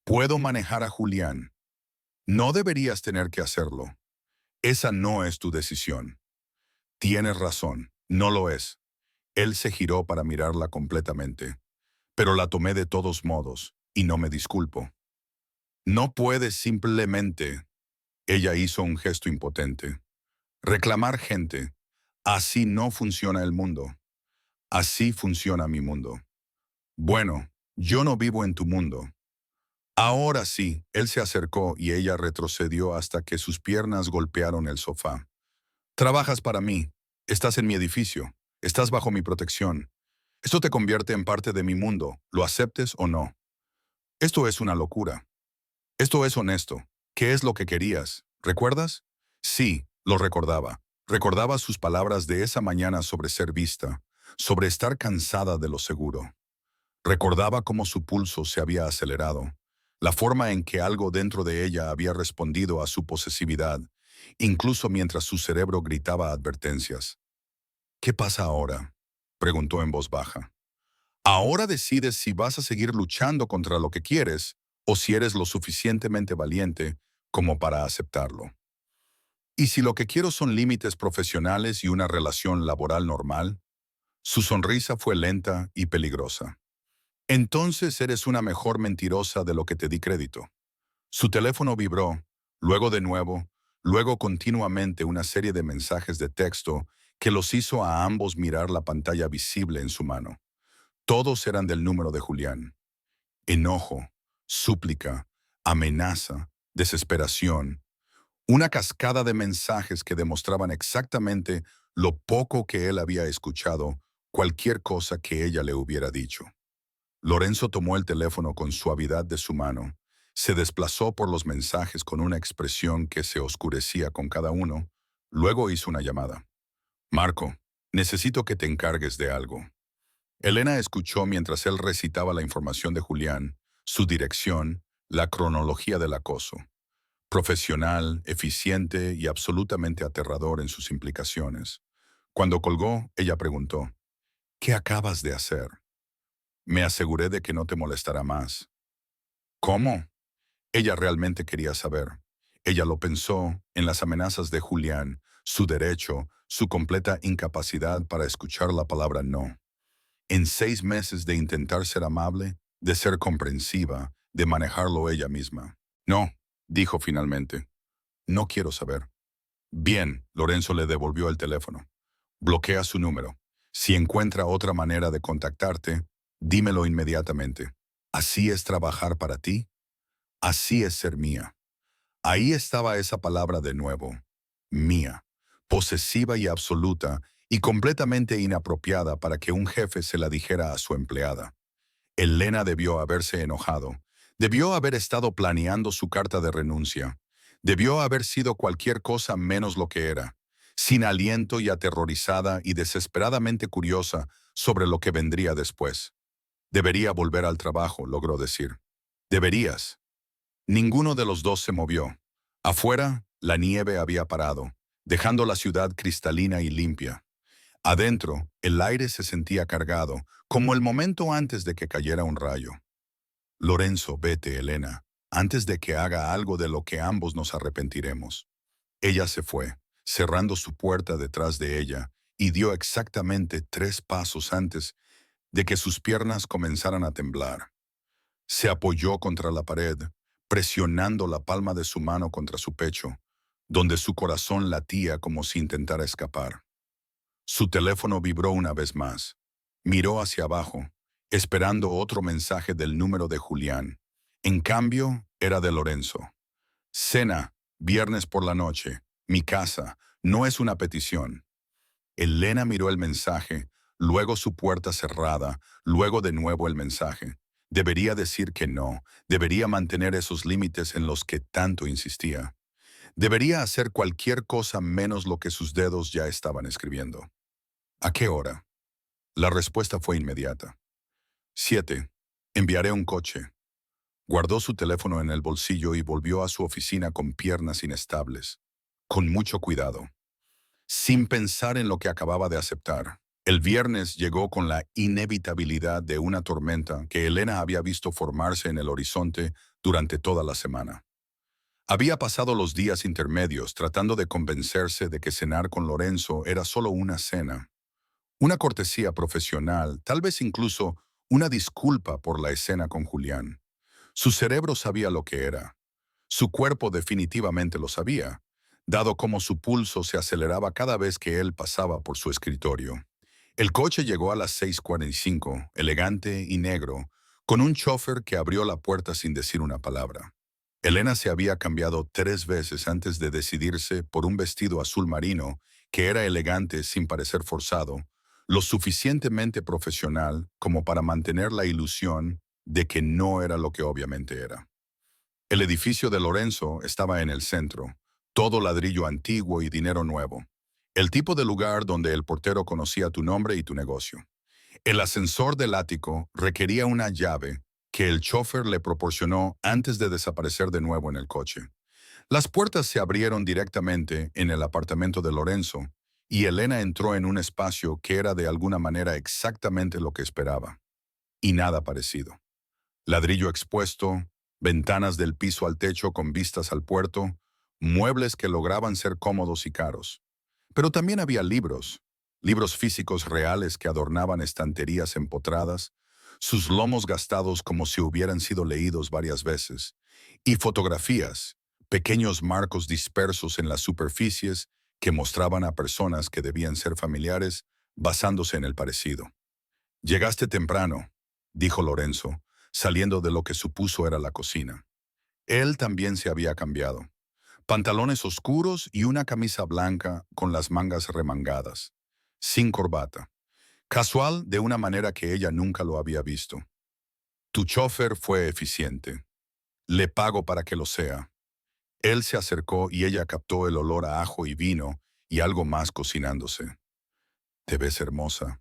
Puedo manejar a Julián. No deberías tener que hacerlo. Esa no es tu decisión. Tienes razón, no lo es. Él se giró para mirarla completamente. Pero la tomé de todos modos, y no me disculpo. No puedes simplemente. Ella hizo un gesto impotente. Reclamar gente. Así no funciona el mundo. Así funciona mi mundo. Bueno, yo no vivo en tu mundo. Ahora sí, él se acercó y ella retrocedió hasta que sus piernas golpearon el sofá. Trabajas para mí. Estás en mi edificio. Estás bajo mi protección. Esto te convierte en parte de mi mundo, lo aceptes o no. Esto es una locura. Esto es honesto. ¿Qué es lo que querías? ¿Recuerdas? Sí, lo recordaba. Recordaba sus palabras de esa mañana sobre ser vista, sobre estar cansada de lo seguro. Recordaba cómo su pulso se había acelerado, la forma en que algo dentro de ella había respondido a su posesividad, incluso mientras su cerebro gritaba advertencias. ¿Qué pasa ahora?, preguntó en voz baja. Ahora decides si vas a seguir luchando contra lo que quieres o si eres lo suficientemente valiente como para aceptarlo. ¿Y si lo que quiero son límites profesionales y una relación laboral normal? Su sonrisa fue lenta y peligrosa. Entonces eres una mejor mentirosa de lo que te di crédito. Su teléfono vibró, luego de nuevo, luego continuamente una serie de mensajes de texto que los hizo a ambos mirar la pantalla visible en su mano. Todos eran del número de Julián. Enojo, súplica, amenaza, desesperación. Una cascada de mensajes que demostraban exactamente lo poco que él había escuchado, cualquier cosa que ella le hubiera dicho. Lorenzo tomó el teléfono con suavidad de su mano, se desplazó por los mensajes con una expresión que se oscurecía con cada uno, luego hizo una llamada. Marco, necesito que te encargues de algo. Elena escuchó mientras él recitaba la información de Julián, su dirección, la cronología del acoso. Profesional, eficiente y absolutamente aterrador en sus implicaciones. Cuando colgó, ella preguntó, ¿qué acabas de hacer? Me aseguré de que no te molestará más. ¿Cómo? Ella realmente quería saber. Ella lo pensó en las amenazas de Julián, su derecho, su completa incapacidad para escuchar la palabra no. En 6 meses de intentar ser amable, de ser comprensiva, de manejarlo ella misma. No, dijo finalmente. No quiero saber. Bien, Lorenzo le devolvió el teléfono. Bloquea su número. Si encuentra otra manera de contactarte, dímelo inmediatamente. ¿Así es trabajar para ti? Así es ser mía. Ahí estaba esa palabra de nuevo. Mía. Posesiva y absoluta, y completamente inapropiada para que un jefe se la dijera a su empleada. Elena debió haberse enojado. Debió haber estado planeando su carta de renuncia. Debió haber sido cualquier cosa menos lo que era, sin aliento y aterrorizada y desesperadamente curiosa sobre lo que vendría después. Debería volver al trabajo, logró decir. Deberías. Ninguno de los dos se movió. Afuera, la nieve había parado, dejando la ciudad cristalina y limpia. Adentro, el aire se sentía cargado, como el momento antes de que cayera un rayo. Lorenzo, vete, Elena, antes de que haga algo de lo que ambos nos arrepentiremos. Ella se fue, cerrando su puerta detrás de ella, y dio exactamente 3 pasos antes de que sus piernas comenzaran a temblar. Se apoyó contra la pared, presionando la palma de su mano contra su pecho, donde su corazón latía como si intentara escapar. Su teléfono vibró una vez más. Miró hacia abajo, esperando otro mensaje del número de Julián. En cambio, era de Lorenzo. Cena, viernes por la noche, mi casa, no es una petición. Elena miró el mensaje, luego su puerta cerrada, luego de nuevo el mensaje. Debería decir que no, debería mantener esos límites en los que tanto insistía. Debería hacer cualquier cosa menos lo que sus dedos ya estaban escribiendo. ¿A qué hora? La respuesta fue inmediata. 7. Enviaré un coche. Guardó su teléfono en el bolsillo y volvió a su oficina con piernas inestables, con mucho cuidado, sin pensar en lo que acababa de aceptar. El viernes llegó con la inevitabilidad de una tormenta que Elena había visto formarse en el horizonte durante toda la semana. Había pasado los días intermedios tratando de convencerse de que cenar con Lorenzo era solo una cena, una cortesía profesional, tal vez incluso una disculpa por la escena con Julián. Su cerebro sabía lo que era. Su cuerpo definitivamente lo sabía, dado cómo su pulso se aceleraba cada vez que él pasaba por su escritorio. El coche llegó a las 6:45, elegante y negro, con un chofer que abrió la puerta sin decir una palabra. Elena se había cambiado 3 veces antes de decidirse por un vestido azul marino que era elegante sin parecer forzado, lo suficientemente profesional como para mantener la ilusión de que no era lo que obviamente era. El edificio de Lorenzo estaba en el centro, todo ladrillo antiguo y dinero nuevo. El tipo de lugar donde el portero conocía tu nombre y tu negocio. El ascensor del ático requería una llave que el chofer le proporcionó antes de desaparecer de nuevo en el coche. Las puertas se abrieron directamente en el apartamento de Lorenzo y Elena entró en un espacio que era de alguna manera exactamente lo que esperaba. Y nada parecido. Ladrillo expuesto, ventanas del piso al techo con vistas al puerto, muebles que lograban ser cómodos y caros. Pero también había libros, libros físicos reales que adornaban estanterías empotradas, sus lomos gastados como si hubieran sido leídos varias veces, y fotografías, pequeños marcos dispersos en las superficies que mostraban a personas que debían ser familiares basándose en el parecido. Llegaste temprano, dijo Lorenzo, saliendo de lo que supuso era la cocina. Él también se había cambiado. Pantalones oscuros y una camisa blanca con las mangas remangadas, sin corbata. Casual de una manera que ella nunca lo había visto. Tu chofer fue eficiente. Le pago para que lo sea. Él se acercó y ella captó el olor a ajo y vino y algo más cocinándose. Te ves hermosa.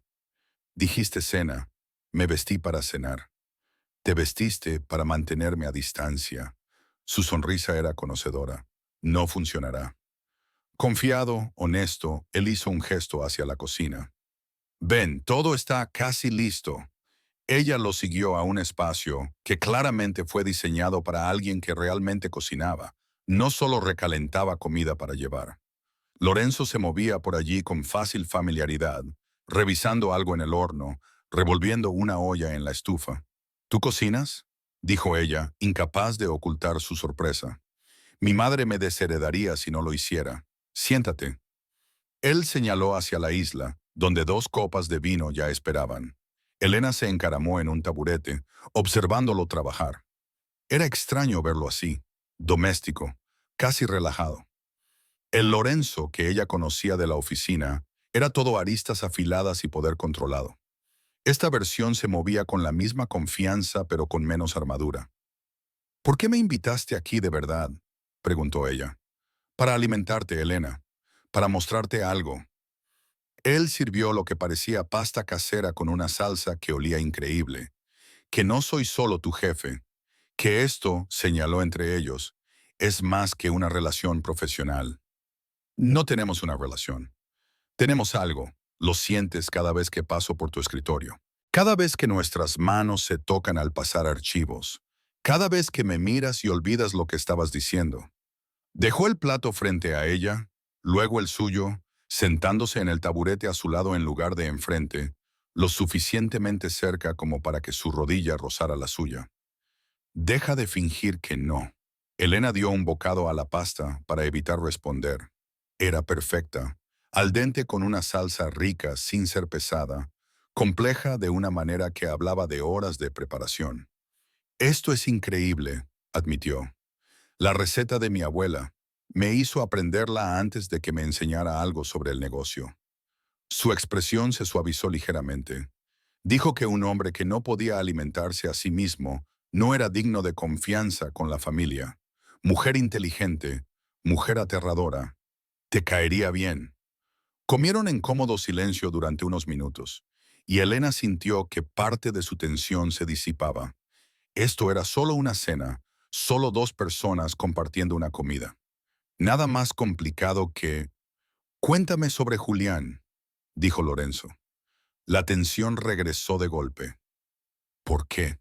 Dijiste cena, me vestí para cenar. Te vestiste para mantenerme a distancia. Su sonrisa era conocedora. No funcionará. Confiado, honesto, él hizo un gesto hacia la cocina. Ven, todo está casi listo. Ella lo siguió a un espacio que claramente fue diseñado para alguien que realmente cocinaba, no solo recalentaba comida para llevar. Lorenzo se movía por allí con fácil familiaridad, revisando algo en el horno, revolviendo una olla en la estufa. ¿Tú cocinas?, dijo ella, incapaz de ocultar su sorpresa. Mi madre me desheredaría si no lo hiciera. Siéntate. Él señaló hacia la isla, donde 2 copas de vino ya esperaban. Elena se encaramó en un taburete, observándolo trabajar. Era extraño verlo así, doméstico, casi relajado. El Lorenzo que ella conocía de la oficina era todo aristas afiladas y poder controlado. Esta versión se movía con la misma confianza pero con menos armadura. ¿Por qué me invitaste aquí de verdad?, preguntó ella. Para alimentarte, Elena. Para mostrarte algo. Él sirvió lo que parecía pasta casera con una salsa que olía increíble. Que no soy solo tu jefe. Que esto, señaló entre ellos, es más que una relación profesional. No tenemos una relación. Tenemos algo. Lo sientes cada vez que paso por tu escritorio. Cada vez que nuestras manos se tocan al pasar archivos. Cada vez que me miras y olvidas lo que estabas diciendo. Dejó el plato frente a ella, luego el suyo, sentándose en el taburete a su lado en lugar de enfrente, lo suficientemente cerca como para que su rodilla rozara la suya. Deja de fingir que no. Elena dio un bocado a la pasta para evitar responder. Era perfecta, al dente con una salsa rica sin ser pesada, compleja de una manera que hablaba de horas de preparación. Esto es increíble, admitió. La receta de mi abuela. Me hizo aprenderla antes de que me enseñara algo sobre el negocio. Su expresión se suavizó ligeramente. Dijo que un hombre que no podía alimentarse a sí mismo no era digno de confianza con la familia. Mujer inteligente, mujer aterradora. Te caería bien. Comieron en cómodo silencio durante unos minutos, y Elena sintió que parte de su tensión se disipaba. Esto era solo una cena, solo 2 personas compartiendo una comida. Nada más complicado que... Cuéntame sobre Julián, dijo Lorenzo. La tensión regresó de golpe. ¿Por qué?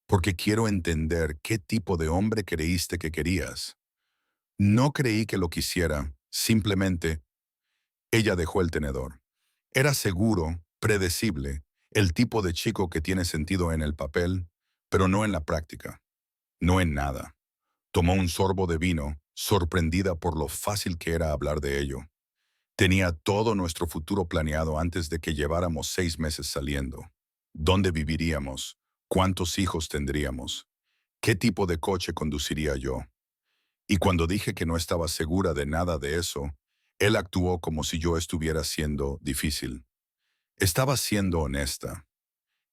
Porque quiero entender qué tipo de hombre creíste que querías. No creí que lo quisiera, simplemente... Ella dejó el tenedor. Era seguro, predecible, el tipo de chico que tiene sentido en el papel, pero no en la práctica. No en nada. Tomó un sorbo de vino, sorprendida por lo fácil que era hablar de ello. Tenía todo nuestro futuro planeado antes de que lleváramos 6 meses saliendo. ¿Dónde viviríamos? ¿Cuántos hijos tendríamos? ¿Qué tipo de coche conduciría yo? Y cuando dije que no estaba segura de nada de eso, él actuó como si yo estuviera siendo difícil. Estaba siendo honesta.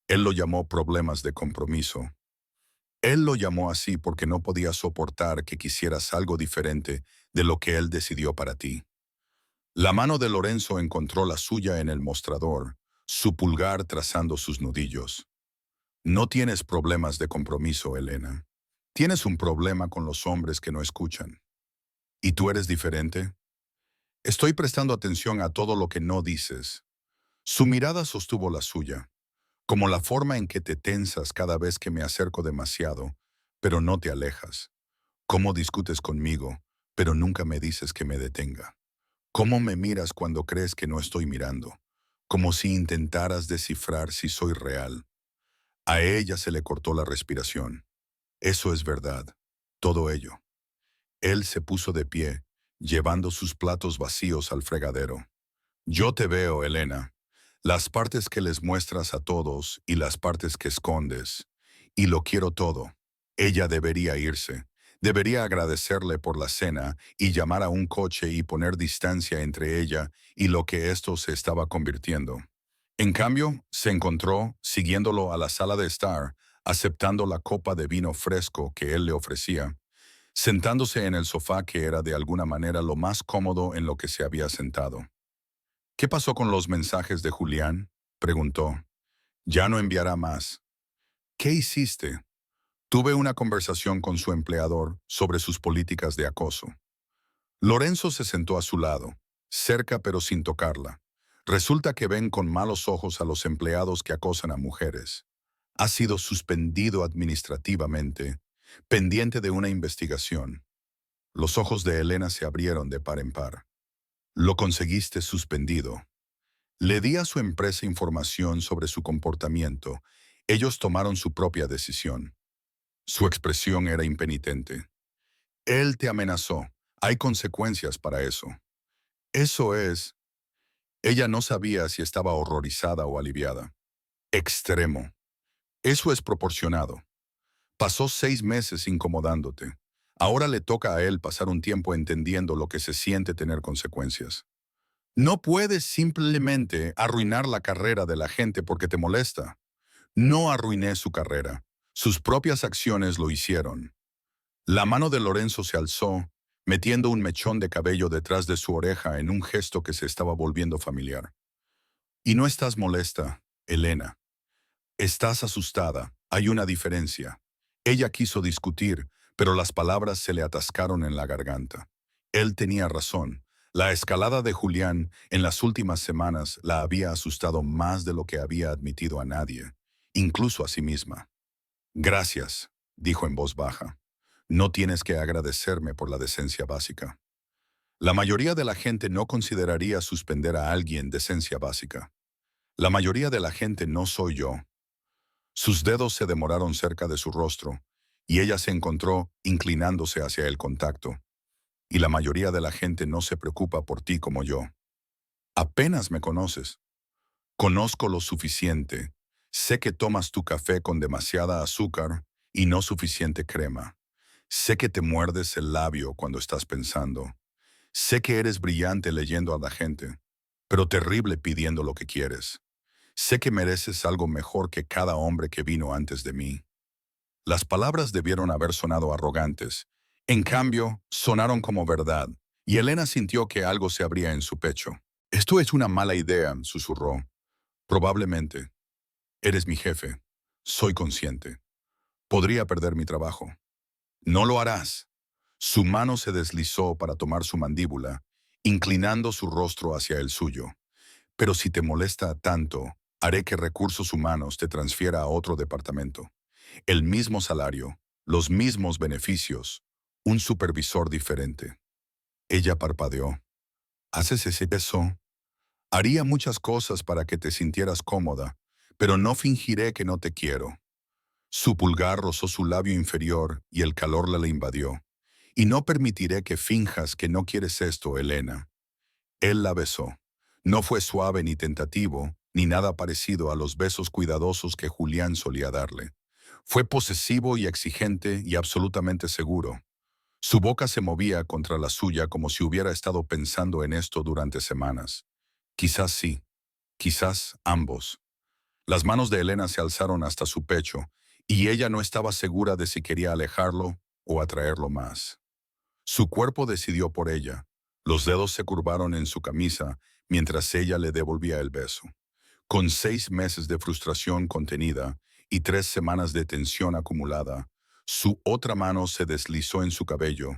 Él lo llamó problemas de compromiso. Él lo llamó así porque no podía soportar que quisieras algo diferente de lo que él decidió para ti. La mano de Lorenzo encontró la suya en el mostrador, su pulgar trazando sus nudillos. No tienes problemas de compromiso, Elena. Tienes un problema con los hombres que no escuchan. ¿Y tú eres diferente? Estoy prestando atención a todo lo que no dices. Su mirada sostuvo la suya, como la forma en que te tensas cada vez que me acerco demasiado, pero no te alejas. Cómo discutes conmigo, pero nunca me dices que me detenga. Cómo me miras cuando crees que no estoy mirando, como si intentaras descifrar si soy real. A ella se le cortó la respiración. Eso es verdad, todo ello. Él se puso de pie, llevando sus platos vacíos al fregadero. Yo te veo, Elena. Las partes que les muestras a todos y las partes que escondes. Y lo quiero todo. Ella debería irse. Debería agradecerle por la cena y llamar a un coche y poner distancia entre ella y lo que esto se estaba convirtiendo. En cambio, se encontró, siguiéndolo a la sala de estar, aceptando la copa de vino fresco que él le ofrecía, sentándose en el sofá que era de alguna manera lo más cómodo en lo que se había sentado. ¿Qué pasó con los mensajes de Julián?, Preguntó. Ya no enviará más. ¿Qué hiciste? Tuve una conversación con su empleador sobre sus políticas de acoso. Lorenzo se sentó a su lado, cerca pero sin tocarla. Resulta que ven con malos ojos a los empleados que acosan a mujeres. Ha sido suspendido administrativamente, pendiente de una investigación. Los ojos de Elena se abrieron de par en par. Lo conseguiste suspendido. Le di a su empresa información sobre su comportamiento. Ellos tomaron su propia decisión. Su expresión era impenitente. Él te amenazó. Hay consecuencias para eso. Eso es. Ella no sabía si estaba horrorizada o aliviada. Extremo. Eso es proporcionado. Pasó 6 meses incomodándote. Ahora le toca a él pasar un tiempo entendiendo lo que se siente tener consecuencias. No puedes simplemente arruinar la carrera de la gente porque te molesta. No arruiné su carrera. Sus propias acciones lo hicieron. La mano de Lorenzo se alzó, metiendo un mechón de cabello detrás de su oreja en un gesto que se estaba volviendo familiar. Y no estás molesta, Elena. Estás asustada. Hay una diferencia. Ella quiso discutir, pero las palabras se le atascaron en la garganta. Él tenía razón. La escalada de Julián en las últimas semanas la había asustado más de lo que había admitido a nadie, incluso a sí misma. Gracias, dijo en voz baja. No tienes que agradecerme por la decencia básica. La mayoría de la gente no consideraría suspender a alguien decencia básica. La mayoría de la gente no soy yo. Sus dedos se demoraron cerca de su rostro, y ella se encontró inclinándose hacia el contacto. Y la mayoría de la gente no se preocupa por ti como yo. Apenas me conoces. Conozco lo suficiente. Sé que tomas tu café con demasiada azúcar y no suficiente crema. Sé que te muerdes el labio cuando estás pensando. Sé que eres brillante leyendo a la gente, pero terrible pidiendo lo que quieres. Sé que mereces algo mejor que cada hombre que vino antes de mí. Las palabras debieron haber sonado arrogantes. En cambio, sonaron como verdad, y Elena sintió que algo se abría en su pecho. Esto es una mala idea, susurró. Probablemente. Eres mi jefe. Soy consciente. Podría perder mi trabajo. No lo harás. Su mano se deslizó para tomar su mandíbula, inclinando su rostro hacia el suyo. Pero si te molesta tanto, haré que Recursos Humanos te transfiera a otro departamento. El mismo salario, los mismos beneficios, un supervisor diferente. Ella parpadeó. ¿Haces eso? Haría muchas cosas para que te sintieras cómoda, pero no fingiré que no te quiero. Su pulgar rozó su labio inferior y el calor la invadió. Y no permitiré que finjas que no quieres esto, Elena. Él la besó. No fue suave ni tentativo, ni nada parecido a los besos cuidadosos que Julián solía darle. Fue posesivo y exigente y absolutamente seguro. Su boca se movía contra la suya como si hubiera estado pensando en esto durante semanas. Quizás sí, quizás ambos. Las manos de Elena se alzaron hasta su pecho, y ella no estaba segura de si quería alejarlo o atraerlo más. Su cuerpo decidió por ella. Los dedos se curvaron en su camisa mientras ella le devolvía el beso. Con 6 meses de frustración contenida y 3 semanas de tensión acumulada, su otra mano se deslizó en su cabello,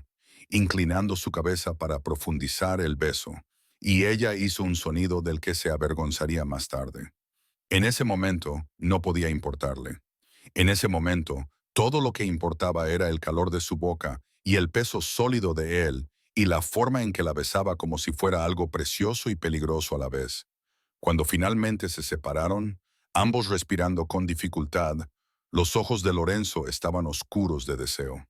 inclinando su cabeza para profundizar el beso, y ella hizo un sonido del que se avergonzaría más tarde. En ese momento no podía importarle. En ese momento, todo lo que importaba era el calor de su boca y el peso sólido de él y la forma en que la besaba como si fuera algo precioso y peligroso a la vez. Cuando finalmente se separaron, ambos respirando con dificultad, los ojos de Lorenzo estaban oscuros de deseo.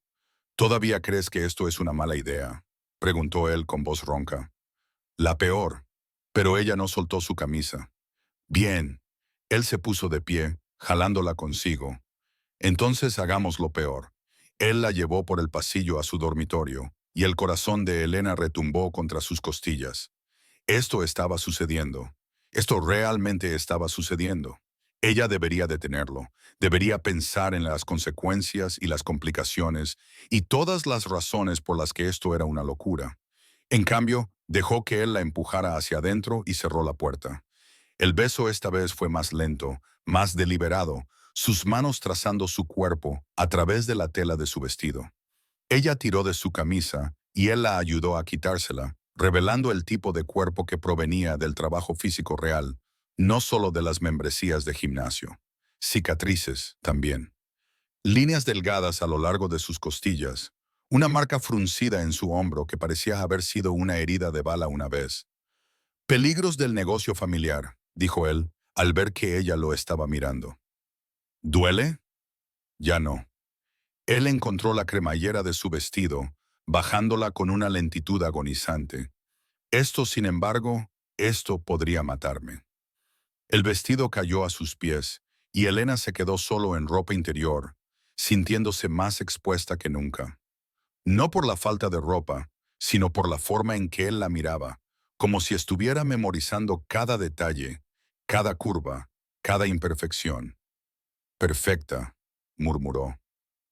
¿Todavía crees que esto es una mala idea?, preguntó él con voz ronca. La peor. Pero ella no soltó su camisa. Bien. Él se puso de pie, jalándola consigo. Entonces hagamos lo peor. Él la llevó por el pasillo a su dormitorio, y el corazón de Elena retumbó contra sus costillas. Esto estaba sucediendo. Esto realmente estaba sucediendo. Ella debería detenerlo. Debería pensar en las consecuencias y las complicaciones y todas las razones por las que esto era una locura. En cambio, dejó que él la empujara hacia adentro y cerró la puerta. El beso esta vez fue más lento, más deliberado, sus manos trazando su cuerpo a través de la tela de su vestido. Ella tiró de su camisa y él la ayudó a quitársela, revelando el tipo de cuerpo que provenía del trabajo físico real, no solo de las membresías de gimnasio. Cicatrices también. Líneas delgadas a lo largo de sus costillas, una marca fruncida en su hombro que parecía haber sido una herida de bala una vez. Peligros del negocio familiar, dijo él, al ver que ella lo estaba mirando. ¿Duele? Ya no. Él encontró la cremallera de su vestido, bajándola con una lentitud agonizante. Esto, sin embargo, esto podría matarme. El vestido cayó a sus pies, y Elena se quedó solo en ropa interior, sintiéndose más expuesta que nunca. No por la falta de ropa, sino por la forma en que él la miraba, como si estuviera memorizando cada detalle, cada curva, cada imperfección. Perfecta, murmuró.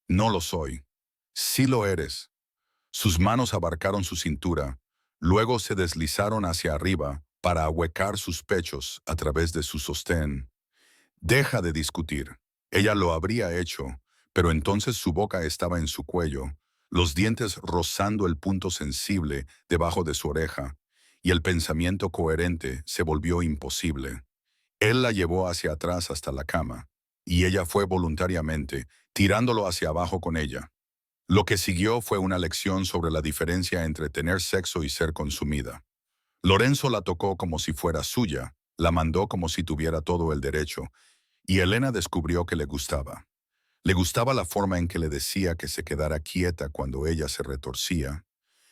No lo soy. Sí lo eres. Sus manos abarcaron su cintura, luego se deslizaron hacia arriba para ahuecar sus pechos a través de su sostén. Deja de discutir. Ella lo habría hecho, pero entonces su boca estaba en su cuello, los dientes rozando el punto sensible debajo de su oreja, y el pensamiento coherente se volvió imposible. Él la llevó hacia atrás hasta la cama, y ella fue voluntariamente, tirándolo hacia abajo con ella. Lo que siguió fue una lección sobre la diferencia entre tener sexo y ser consumida. Lorenzo la tocó como si fuera suya, la mandó como si tuviera todo el derecho, y Elena descubrió que le gustaba. Le gustaba la forma en que le decía que se quedara quieta cuando ella se retorcía.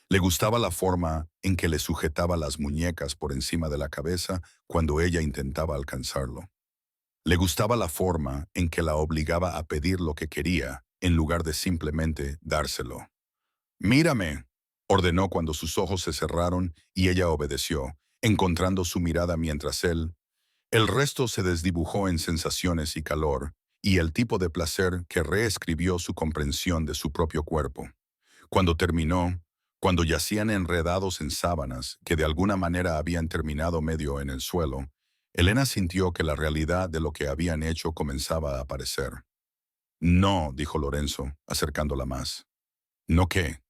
Le gustaba la forma en que le sujetaba las muñecas por encima de la cabeza cuando ella intentaba alcanzarlo. Le gustaba la forma en que la obligaba a pedir lo que quería en lugar de simplemente dárselo. «Mírame», ordenó cuando sus ojos se cerraron y ella obedeció, encontrando su mirada mientras él. El resto se desdibujó en sensaciones y calor, y el tipo de placer que reescribió su comprensión de su propio cuerpo. Cuando terminó, cuando yacían enredados en sábanas que de alguna manera habían terminado medio en el suelo, Elena sintió que la realidad de lo que habían hecho comenzaba a aparecer. «No», dijo Lorenzo, acercándola más. «¿No qué?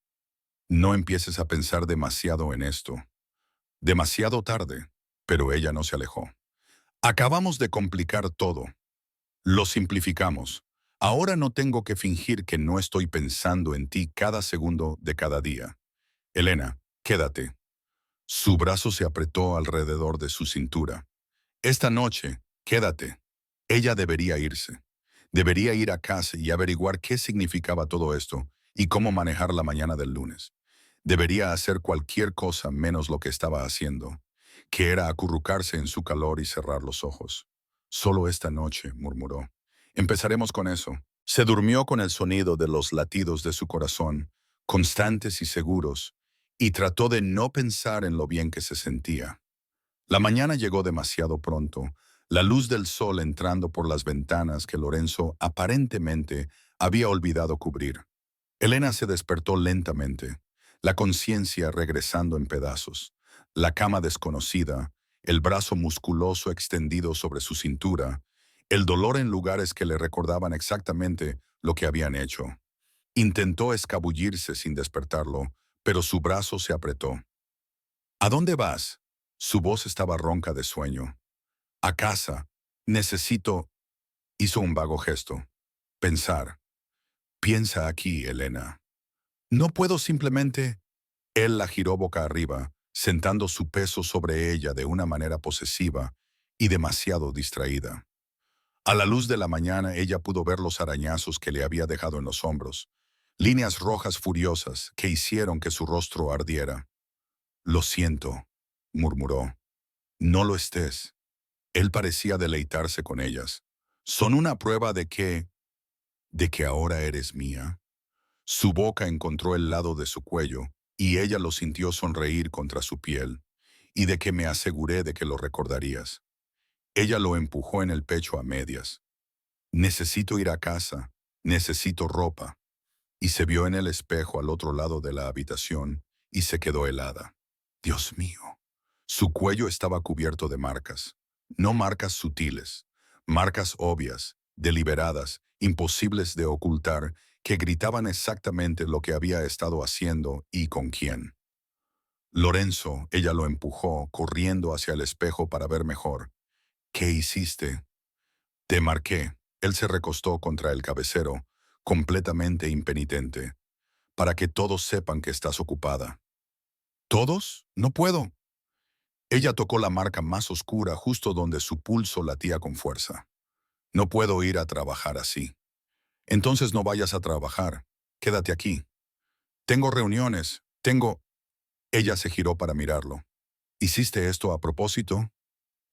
No empieces a pensar demasiado en esto. Demasiado tarde», pero ella no se alejó. «Acabamos de complicar todo. Lo simplificamos. Ahora no tengo que fingir que no estoy pensando en ti cada segundo de cada día. Elena, quédate». Su brazo se apretó alrededor de su cintura. «Esta noche, quédate». Ella debería irse. Debería ir a casa y averiguar qué significaba todo esto y cómo manejar la mañana del lunes. Debería hacer cualquier cosa menos lo que estaba haciendo, que era acurrucarse en su calor y cerrar los ojos. «Solo esta noche», murmuró. «Empezaremos con eso». Se durmió con el sonido de los latidos de su corazón, constantes y seguros, y trató de no pensar en lo bien que se sentía. La mañana llegó demasiado pronto, la luz del sol entrando por las ventanas que Lorenzo aparentemente había olvidado cubrir. Elena se despertó lentamente, la conciencia regresando en pedazos, la cama desconocida, el brazo musculoso extendido sobre su cintura, el dolor en lugares que le recordaban exactamente lo que habían hecho. Intentó escabullirse sin despertarlo, pero su brazo se apretó. «¿A dónde vas?» Su voz estaba ronca de sueño. «A casa. Necesito...» Hizo un vago gesto. «Pensar. Piensa aquí, Elena. No puedo simplemente...» Él la giró boca arriba, sentando su peso sobre ella de una manera posesiva y demasiado distraída. A la luz de la mañana ella pudo ver los arañazos que le había dejado en los hombros, líneas rojas furiosas que hicieron que su rostro ardiera. «Lo siento», murmuró. «No lo estés». Él parecía deleitarse con ellas. «Son una prueba de que ahora eres mía». Su boca encontró el lado de su cuello, y ella lo sintió sonreír contra su piel, «y de que me aseguré de que lo recordarías». Ella lo empujó en el pecho a medias. «Necesito ir a casa, necesito ropa». Y se vio en el espejo al otro lado de la habitación y se quedó helada. Dios mío. Su cuello estaba cubierto de marcas. No marcas sutiles, marcas obvias, deliberadas, imposibles de ocultar, que gritaban exactamente lo que había estado haciendo y con quién. Lorenzo, ella lo empujó, corriendo hacia el espejo para ver mejor. ¿Qué hiciste? Te marqué. Él se recostó contra el cabecero, completamente impenitente, para que todos sepan que estás ocupada. ¿Todos? No puedo. Ella tocó la marca más oscura justo donde su pulso latía con fuerza. No puedo ir a trabajar así. Entonces no vayas a trabajar. Quédate aquí. Tengo reuniones. Ella se giró para mirarlo. ¿Hiciste esto a propósito?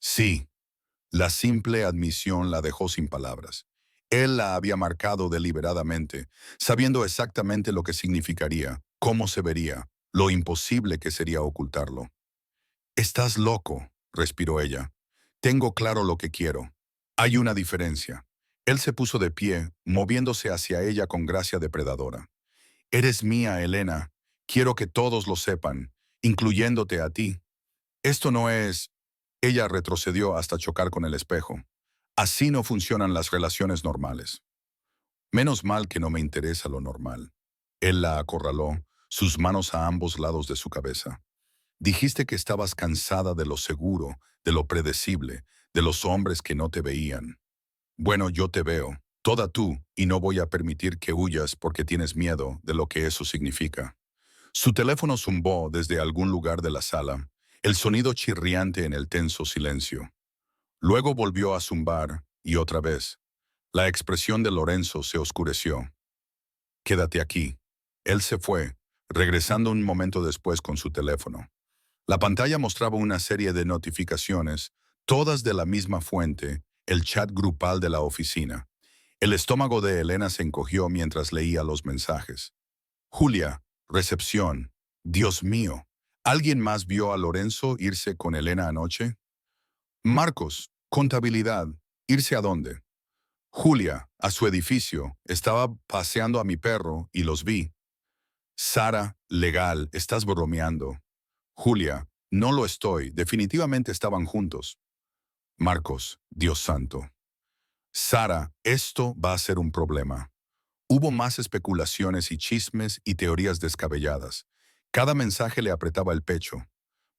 Sí. La simple admisión la dejó sin palabras. Él la había marcado deliberadamente, sabiendo exactamente lo que significaría, cómo se vería, lo imposible que sería ocultarlo. Estás loco, respiró ella. Tengo claro lo que quiero. Hay una diferencia. Él se puso de pie, moviéndose hacia ella con gracia depredadora. Eres mía, Elena. Quiero que todos lo sepan, incluyéndote a ti. Esto no es... Ella retrocedió hasta chocar con el espejo. Así no funcionan las relaciones normales. Menos mal que no me interesa lo normal. Él la acorraló, sus manos a ambos lados de su cabeza. Dijiste que estabas cansada de lo seguro, de lo predecible, de los hombres que no te veían. Bueno, yo te veo, toda tú, y no voy a permitir que huyas porque tienes miedo de lo que eso significa. Su teléfono zumbó desde algún lugar de la sala, el sonido chirriante en el tenso silencio. Luego volvió a zumbar, y otra vez. La expresión de Lorenzo se oscureció. Quédate aquí. Él se fue, regresando un momento después con su teléfono. La pantalla mostraba una serie de notificaciones, todas de la misma fuente, el chat grupal de la oficina. El estómago de Elena se encogió mientras leía los mensajes. Julia, recepción. Dios mío. ¿Alguien más vio a Lorenzo irse con Elena anoche? Marcos, contabilidad. ¿Irse a dónde? Julia, a su edificio. Estaba paseando a mi perro y los vi. Sara, legal, estás bromeando. Julia, no lo estoy. Definitivamente estaban juntos. Marcos, Dios santo. Sara, esto va a ser un problema. Hubo más especulaciones y chismes y teorías descabelladas. Cada mensaje le apretaba el pecho.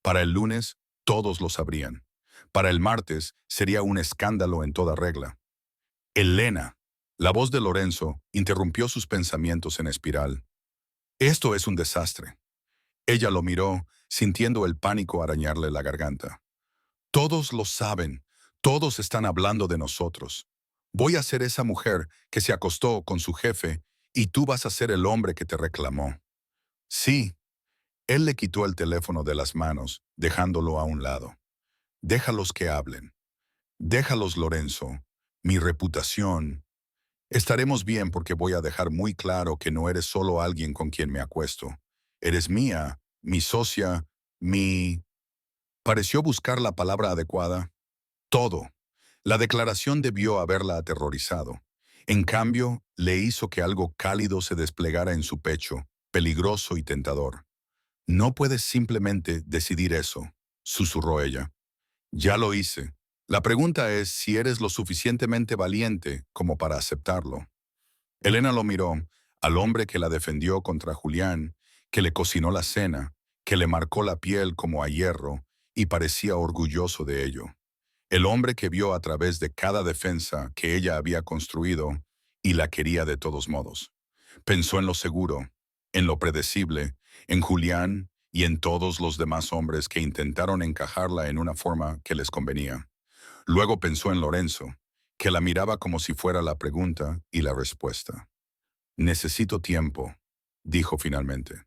Para el lunes, todos lo sabrían. Para el martes, sería un escándalo en toda regla. Elena. La voz de Lorenzo interrumpió sus pensamientos en espiral. Esto es un desastre. Ella lo miró, sintiendo el pánico arañarle la garganta. Todos lo saben. Todos están hablando de nosotros. Voy a ser esa mujer que se acostó con su jefe y tú vas a ser el hombre que te reclamó. Sí. Él le quitó el teléfono de las manos, dejándolo a un lado. Déjalos que hablen. Déjalos, Lorenzo. Mi reputación. Estaremos bien porque voy a dejar muy claro que no eres solo alguien con quien me acuesto. Eres mía, mi socia, mi... Pareció buscar la palabra adecuada. Todo. La declaración debió haberla aterrorizado. En cambio, le hizo que algo cálido se desplegara en su pecho, peligroso y tentador. No puedes simplemente decidir eso, susurró ella. Ya lo hice. La pregunta es si eres lo suficientemente valiente como para aceptarlo. Elena lo miró, al hombre que la defendió contra Julián, que le cocinó la cena, que le marcó la piel como a hierro, y parecía orgulloso de ello. El hombre que vio a través de cada defensa que ella había construido y la quería de todos modos. Pensó en lo seguro, en lo predecible, en Julián y en todos los demás hombres que intentaron encajarla en una forma que les convenía. Luego pensó en Lorenzo, que la miraba como si fuera la pregunta y la respuesta. Necesito tiempo, dijo finalmente.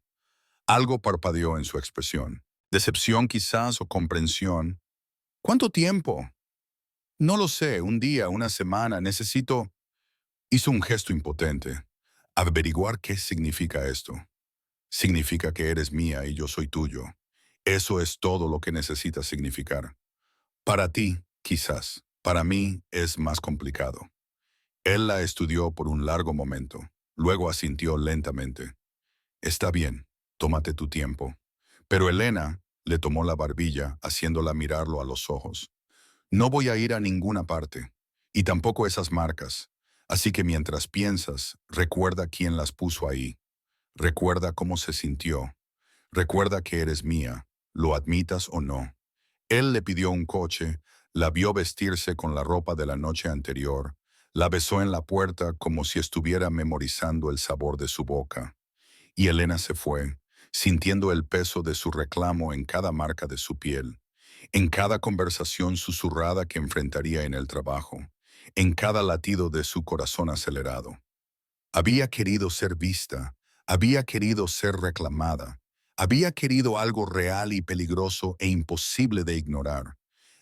Algo parpadeó en su expresión. Decepción quizás o comprensión. ¿Cuánto tiempo? No lo sé, un día, una semana, necesito... Hizo un gesto impotente. Averiguar qué significa esto. Significa que eres mía y yo soy tuyo. Eso es todo lo que necesita significar. Para ti, quizás. Para mí es más complicado. Él la estudió por un largo momento. Luego asintió lentamente. Está bien, tómate tu tiempo. Pero Elena le tomó la barbilla, haciéndola mirarlo a los ojos. No voy a ir a ninguna parte. Y tampoco esas marcas. Así que mientras piensas, recuerda quién las puso ahí. Recuerda cómo se sintió. Recuerda que eres mía, lo admitas o no. Él le pidió un coche, la vio vestirse con la ropa de la noche anterior, la besó en la puerta como si estuviera memorizando el sabor de su boca. Y Elena se fue, sintiendo el peso de su reclamo en cada marca de su piel, en cada conversación susurrada que enfrentaría en el trabajo, en cada latido de su corazón acelerado. Había querido ser vista, había querido ser reclamada, había querido algo real y peligroso e imposible de ignorar.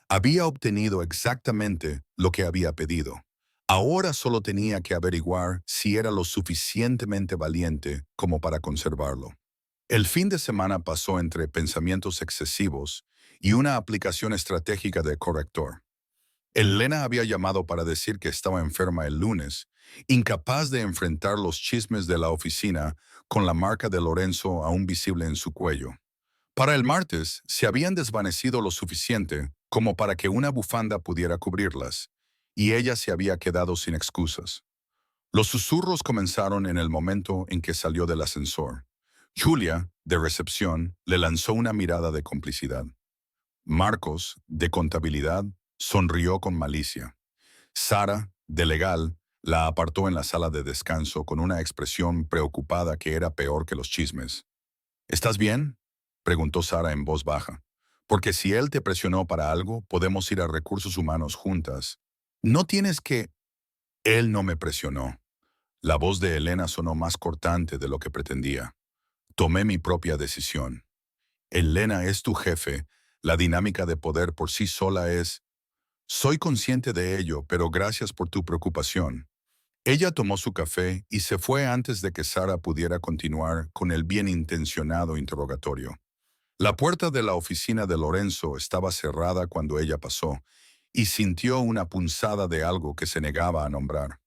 Había obtenido exactamente lo que había pedido. Ahora solo tenía que averiguar si era lo suficientemente valiente como para conservarlo. El fin de semana pasó entre pensamientos excesivos y una aplicación estratégica de corrector. Elena había llamado para decir que estaba enferma el lunes, incapaz de enfrentar los chismes de la oficina con la marca de Lorenzo aún visible en su cuello. Para el martes se habían desvanecido lo suficiente como para que una bufanda pudiera cubrirlas, y ella se había quedado sin excusas. Los susurros comenzaron en el momento en que salió del ascensor. Julia, de recepción, le lanzó una mirada de complicidad. Marcos, de contabilidad, sonrió con malicia. Sara, de legal, la apartó en la sala de descanso con una expresión preocupada que era peor que los chismes. ¿Estás bien?, preguntó Sara en voz baja. Porque si él te presionó para algo, podemos ir a recursos humanos juntas. No tienes que... Él no me presionó. La voz de Elena sonó más cortante de lo que pretendía. Tomé mi propia decisión. Elena es tu jefe. La dinámica de poder por sí sola es... Soy consciente de ello, pero gracias por tu preocupación. Ella tomó su café y se fue antes de que Sara pudiera continuar con el bien intencionado interrogatorio. La puerta de la oficina de Lorenzo estaba cerrada cuando ella pasó, y sintió una punzada de algo que se negaba a nombrar.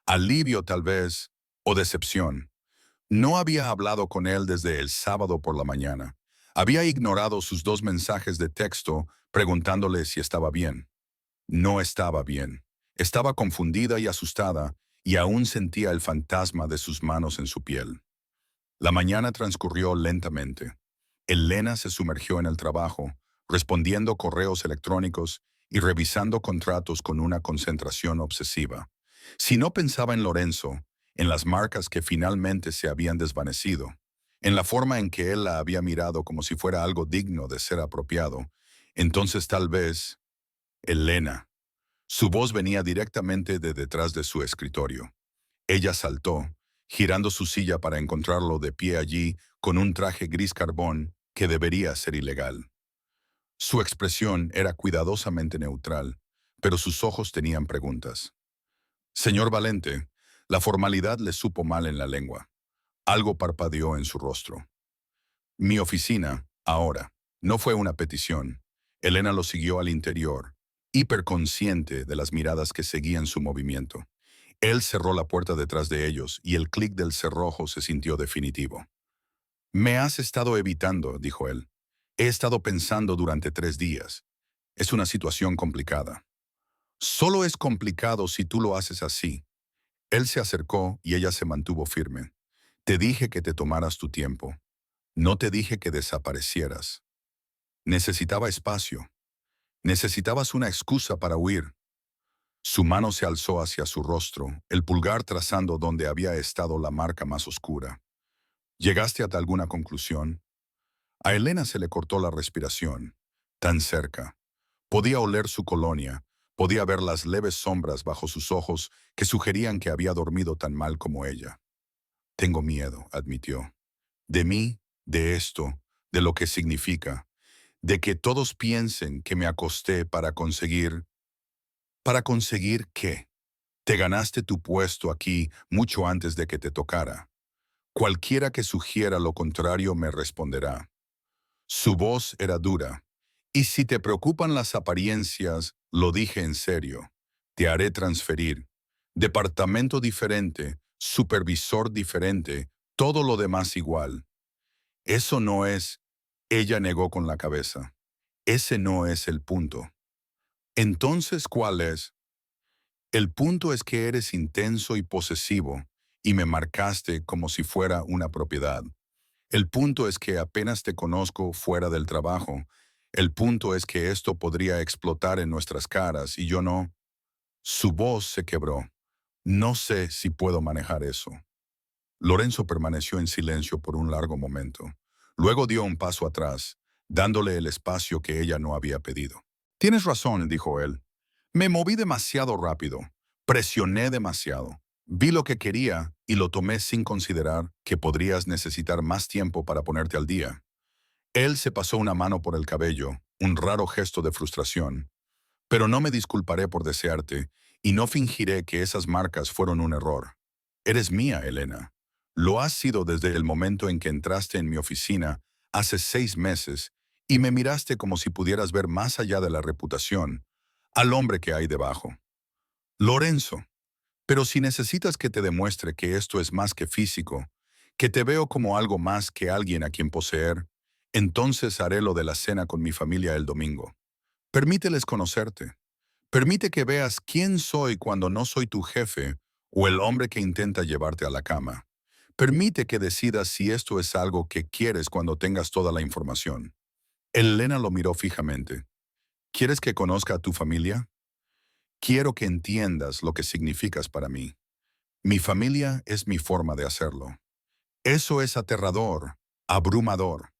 Alivio tal vez, o decepción. No había hablado con él desde el sábado por la mañana. Había ignorado sus 2 mensajes de texto preguntándole si estaba bien. No estaba bien. Estaba confundida y asustada, y aún sentía el fantasma de sus manos en su piel. La mañana transcurrió lentamente. Elena se sumergió en el trabajo, respondiendo correos electrónicos y revisando contratos con una concentración obsesiva. Si no pensaba en Lorenzo, en las marcas que finalmente se habían desvanecido, en la forma en que él la había mirado como si fuera algo digno de ser apropiado, entonces tal vez... Elena. Su voz venía directamente de detrás de su escritorio. Ella saltó, girando su silla para encontrarlo de pie allí con un traje gris carbón que debería ser ilegal. Su expresión era cuidadosamente neutral, pero sus ojos tenían preguntas. Señor Valente, la formalidad le supo mal en la lengua. Algo parpadeó en su rostro. Mi oficina, ahora, no fue una petición. Elena lo siguió al interior, hiperconsciente de las miradas que seguían su movimiento. Él cerró la puerta detrás de ellos y el clic del cerrojo se sintió definitivo. Me has estado evitando, dijo él. He estado pensando durante 3 días. Es una situación complicada. Solo es complicado si tú lo haces así. Él se acercó y ella se mantuvo firme. Te dije que te tomaras tu tiempo. No te dije que desaparecieras. Necesitaba espacio. Necesitabas una excusa para huir. Su mano se alzó hacia su rostro, el pulgar trazando donde había estado la marca más oscura. ¿Llegaste a alguna conclusión? A Elena se le cortó la respiración. Tan cerca. Podía oler su colonia, podía ver las leves sombras bajo sus ojos que sugerían que había dormido tan mal como ella. Tengo miedo, admitió. De mí, de esto, de lo que significa, de que todos piensen que me acosté para conseguir... ¿Para conseguir qué? Te ganaste tu puesto aquí mucho antes de que te tocara. Cualquiera que sugiera lo contrario me responderá. Su voz era dura. Y si te preocupan las apariencias, lo dije en serio. Te haré transferir. Departamento diferente, supervisor diferente, todo lo demás igual. Eso no es... Ella negó con la cabeza. Ese no es el punto. Entonces, ¿cuál es? El punto es que eres intenso y posesivo, y me marcaste como si fuera una propiedad. El punto es que apenas te conozco fuera del trabajo. El punto es que esto podría explotar en nuestras caras y yo no. Su voz se quebró. No sé si puedo manejar eso. Lorenzo permaneció en silencio por un largo momento. Luego dio un paso atrás, dándole el espacio que ella no había pedido. Tienes razón, dijo él. Me moví demasiado rápido. Presioné demasiado. Vi lo que quería y lo tomé sin considerar que podrías necesitar más tiempo para ponerte al día. Él se pasó una mano por el cabello, un raro gesto de frustración. Pero no me disculparé por desearte y no fingiré que esas marcas fueron un error. Eres mía, Elena. Lo has sido desde el momento en que entraste en mi oficina hace 6 meses y me miraste como si pudieras ver más allá de la reputación, al hombre que hay debajo. Lorenzo, pero si necesitas que te demuestre que esto es más que físico, que te veo como algo más que alguien a quien poseer, entonces haré lo de la cena con mi familia el domingo. Permíteles conocerte. Permite que veas quién soy cuando no soy tu jefe o el hombre que intenta llevarte a la cama. Permite que decidas si esto es algo que quieres cuando tengas toda la información. Elena lo miró fijamente. ¿Quieres que conozca a tu familia? Quiero que entiendas lo que significas para mí. Mi familia es mi forma de hacerlo. Eso es aterrador, abrumador.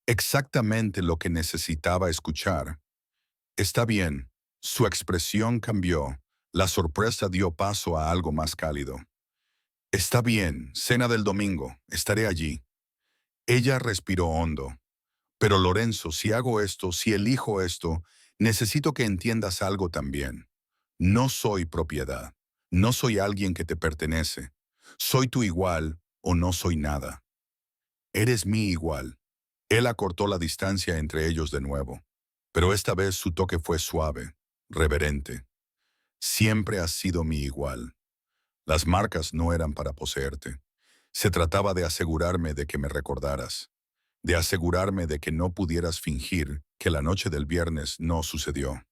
Exactamente lo que necesitaba escuchar. Está bien. Su expresión cambió. La sorpresa dio paso a algo más cálido. Está bien, cena del domingo. Estaré allí. Ella respiró hondo. Pero Lorenzo, si hago esto, si elijo esto, necesito que entiendas algo también. No soy propiedad. No soy alguien que te pertenece. Soy tu igual o no soy nada. Eres mi igual. Él acortó la distancia entre ellos de nuevo. Pero esta vez su toque fue suave, reverente. Siempre has sido mi igual. Las marcas no eran para poseerte. Se trataba de asegurarme de que me recordaras, de asegurarme de que no pudieras fingir que la noche del viernes no sucedió.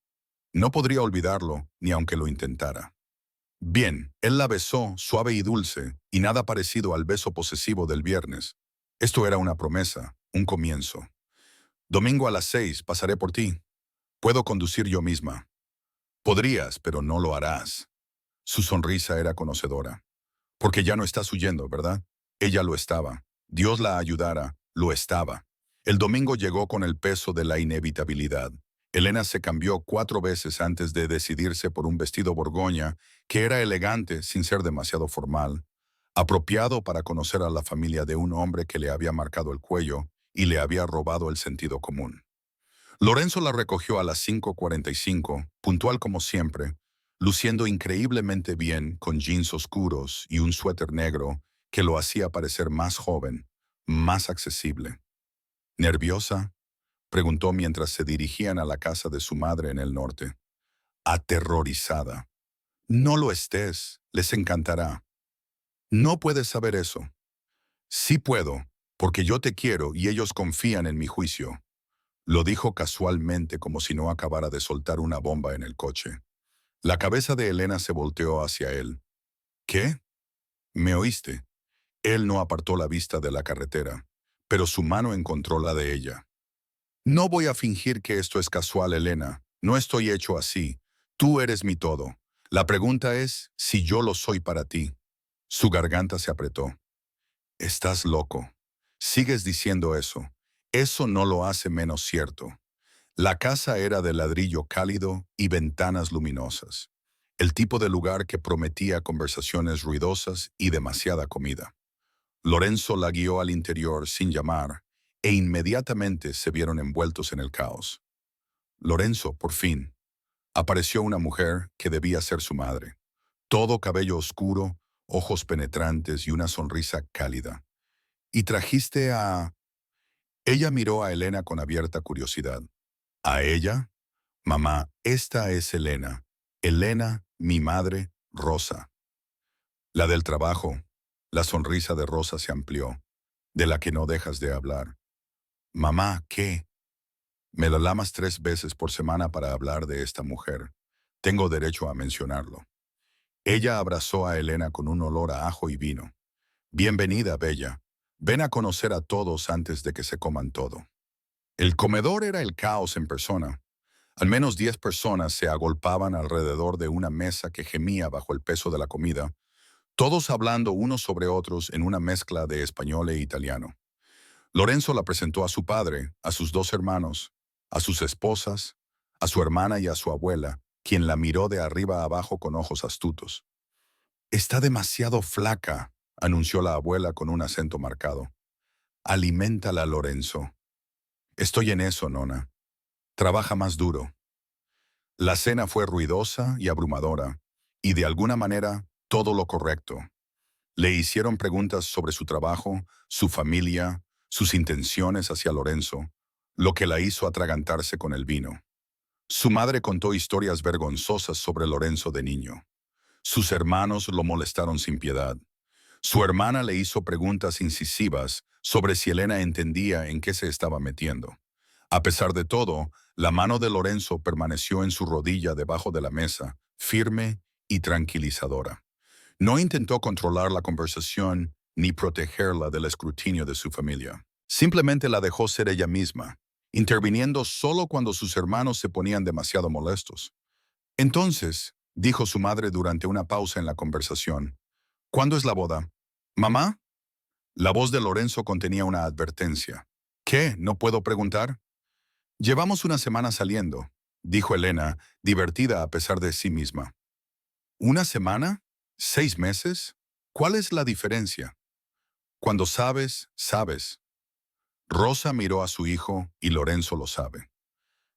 No podría olvidarlo, ni aunque lo intentara. Bien, él la besó, suave y dulce, y nada parecido al beso posesivo del viernes. Esto era una promesa, un comienzo. Domingo a las 6 pasaré por ti. Puedo conducir yo misma. Podrías, pero no lo harás. Su sonrisa era conocedora. Porque ya no estás huyendo, ¿verdad? Ella lo estaba. Dios la ayudara, lo estaba. El domingo llegó con el peso de la inevitabilidad. Elena se cambió 4 veces antes de decidirse por un vestido borgoña que era elegante sin ser demasiado formal, apropiado para conocer a la familia de un hombre que le había marcado el cuello y le había robado el sentido común. Lorenzo la recogió a las 5:45, puntual como siempre, luciendo increíblemente bien con jeans oscuros y un suéter negro que lo hacía parecer más joven, más accesible. ¿Nerviosa?, preguntó mientras se dirigían a la casa de su madre en el norte. Aterrorizada. No lo estés, les encantará. No puedes saber eso. Sí puedo, porque yo te quiero y ellos confían en mi juicio. Lo dijo casualmente como si no acabara de soltar una bomba en el coche. La cabeza de Elena se volteó hacia él. ¿Qué? ¿Me oíste? Él no apartó la vista de la carretera, pero su mano encontró la de ella. No voy a fingir que esto es casual, Elena. No estoy hecho así. Tú eres mi todo. La pregunta es si yo lo soy para ti. Su garganta se apretó. Estás loco. Sigues diciendo eso. Eso no lo hace menos cierto. La casa era de ladrillo cálido y ventanas luminosas. El tipo de lugar que prometía conversaciones ruidosas y demasiada comida. Lorenzo la guió al interior sin llamar, e inmediatamente se vieron envueltos en el caos. Lorenzo, por fin, apareció una mujer que debía ser su madre. Todo cabello oscuro, ojos penetrantes y una sonrisa cálida. ¿Y trajiste a...? Ella miró a Elena con abierta curiosidad. ¿A ella? Mamá, esta es Elena. Elena, mi madre, Rosa. La del trabajo. La sonrisa de Rosa se amplió, de la que no dejas de hablar. Mamá, ¿qué? Me la lamas 3 veces por semana para hablar de esta mujer. Tengo derecho a mencionarlo. Ella abrazó a Elena con un olor a ajo y vino. Bienvenida, Bella. Ven a conocer a todos antes de que se coman todo. El comedor era el caos en persona. Al menos 10 personas se agolpaban alrededor de una mesa que gemía bajo el peso de la comida, todos hablando unos sobre otros en una mezcla de español e italiano. Lorenzo la presentó a su padre, a sus 2 hermanos, a sus esposas, a su hermana y a su abuela, quien la miró de arriba a abajo con ojos astutos. Está demasiado flaca, anunció la abuela con un acento marcado. Aliméntala, Lorenzo. Estoy en eso, nona. Trabaja más duro. La cena fue ruidosa y abrumadora, y de alguna manera todo lo correcto. Le hicieron preguntas sobre su trabajo, su familia, sus intenciones hacia Lorenzo, lo que la hizo atragantarse con el vino. Su madre contó historias vergonzosas sobre Lorenzo de niño. Sus hermanos lo molestaron sin piedad. Su hermana le hizo preguntas incisivas sobre si Elena entendía en qué se estaba metiendo. A pesar de todo, la mano de Lorenzo permaneció en su rodilla debajo de la mesa, firme y tranquilizadora. No intentó controlar la conversación ni protegerla del escrutinio de su familia. Simplemente la dejó ser ella misma, interviniendo solo cuando sus hermanos se ponían demasiado molestos. Entonces, dijo su madre durante una pausa en la conversación, ¿cuándo es la boda? ¿Mamá? La voz de Lorenzo contenía una advertencia. ¿Qué? ¿No puedo preguntar? Llevamos una semana saliendo, dijo Elena, divertida a pesar de sí misma. ¿Una semana? ¿6 meses? ¿Cuál es la diferencia? Cuando sabes, sabes. Rosa miró a su hijo y Lorenzo lo sabe.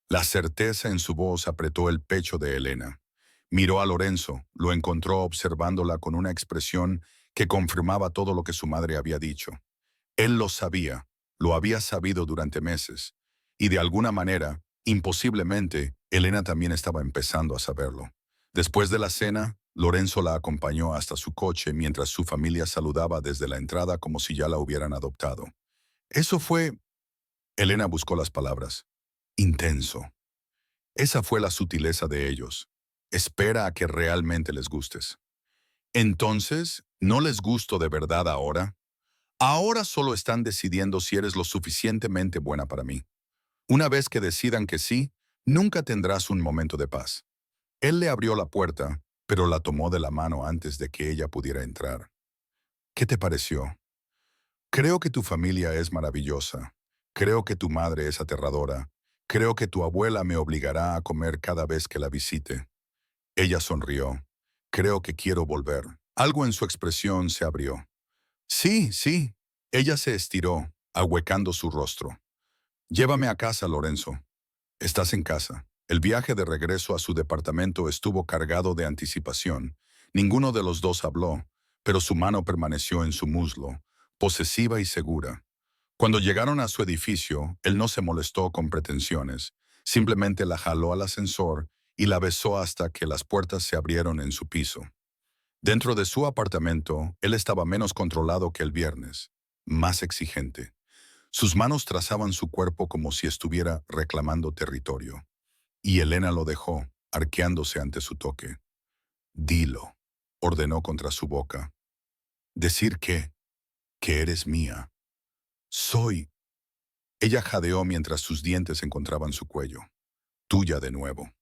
La certeza en su voz apretó el pecho de Elena. Miró a Lorenzo, lo encontró observándola con una expresión que confirmaba todo lo que su madre había dicho. Él lo sabía, lo había sabido durante meses, y de alguna manera, imposiblemente, Elena también estaba empezando a saberlo. Después de la cena, Lorenzo la acompañó hasta su coche mientras su familia saludaba desde la entrada como si ya la hubieran adoptado. Eso fue... Elena buscó las palabras. Intenso. Esa fue la sutileza de ellos. Espera a que realmente les gustes. Entonces, ¿no les gusto de verdad ahora? Ahora solo están decidiendo si eres lo suficientemente buena para mí. Una vez que decidan que sí, nunca tendrás un momento de paz. Él le abrió la puerta, pero la tomó de la mano antes de que ella pudiera entrar. ¿Qué te pareció? Creo que tu familia es maravillosa. Creo que tu madre es aterradora. Creo que tu abuela me obligará a comer cada vez que la visite. Ella sonrió. Creo que quiero volver. Algo en su expresión se abrió. Sí, sí. Ella se estiró, ahuecando su rostro. Llévame a casa, Lorenzo. Estás en casa. El viaje de regreso a su departamento estuvo cargado de anticipación. Ninguno de los dos habló, pero su mano permaneció en su muslo, posesiva y segura. Cuando llegaron a su edificio, él no se molestó con pretensiones. Simplemente la jaló al ascensor y la besó hasta que las puertas se abrieron en su piso. Dentro de su apartamento, él estaba menos controlado que el viernes, más exigente. Sus manos trazaban su cuerpo como si estuviera reclamando territorio. Y Elena lo dejó, arqueándose ante su toque. Dilo, ordenó contra su boca. Decir que eres mía. Soy. Ella jadeó mientras sus dientes encontraban su cuello. Tuya de nuevo.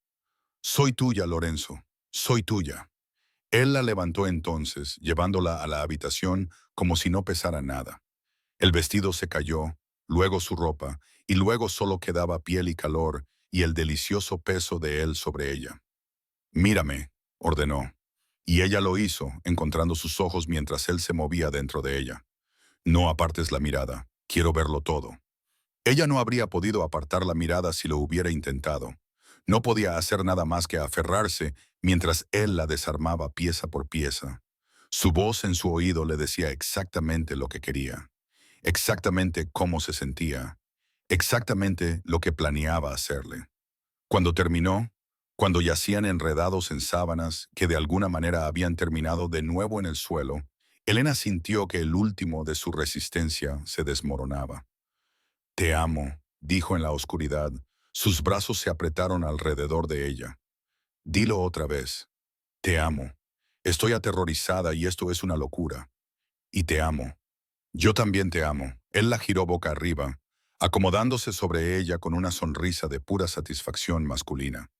Soy tuya, Lorenzo. Soy tuya. Él la levantó entonces, llevándola a la habitación como si no pesara nada. El vestido se cayó, luego su ropa, y luego solo quedaba piel y calor y el delicioso peso de él sobre ella. Mírame, ordenó. Y ella lo hizo, encontrando sus ojos mientras él se movía dentro de ella. No apartes la mirada, quiero verlo todo. Ella no habría podido apartar la mirada si lo hubiera intentado. No podía hacer nada más que aferrarse mientras él la desarmaba pieza por pieza. Su voz en su oído le decía exactamente lo que quería, exactamente cómo se sentía, exactamente lo que planeaba hacerle. Cuando terminó, cuando yacían enredados en sábanas que de alguna manera habían terminado de nuevo en el suelo, Elena sintió que el último de su resistencia se desmoronaba. Te amo, dijo en la oscuridad, Sus brazos se apretaron alrededor de ella. Dilo otra vez. Te amo. Estoy aterrorizada y esto es una locura. Y te amo. Yo también te amo. Él la giró boca arriba, acomodándose sobre ella con una sonrisa de pura satisfacción masculina.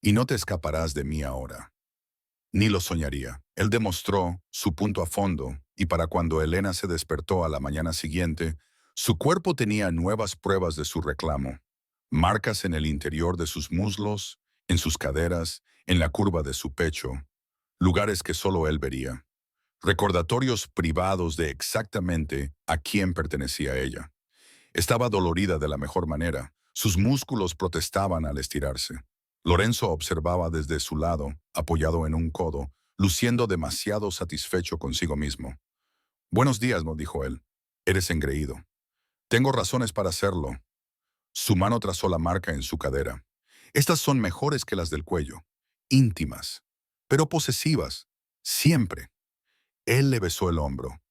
Y no te escaparás de mí ahora. Ni lo soñaría. Él demostró su punto a fondo, y para cuando Elena se despertó a la mañana siguiente, su cuerpo tenía nuevas pruebas de su reclamo. Marcas en el interior de sus muslos, en sus caderas, en la curva de su pecho, lugares que solo él vería. Recordatorios privados de exactamente a quién pertenecía ella. Estaba dolorida de la mejor manera. Sus músculos protestaban al estirarse. Lorenzo observaba desde su lado, apoyado en un codo, luciendo demasiado satisfecho consigo mismo. «Buenos días», nos dijo él. «Eres engreído». «Tengo razones para hacerlo». Su mano trazó la marca en su cadera. «Estas son mejores que las del cuello. Íntimas, pero posesivas. Siempre». Él le besó el hombro.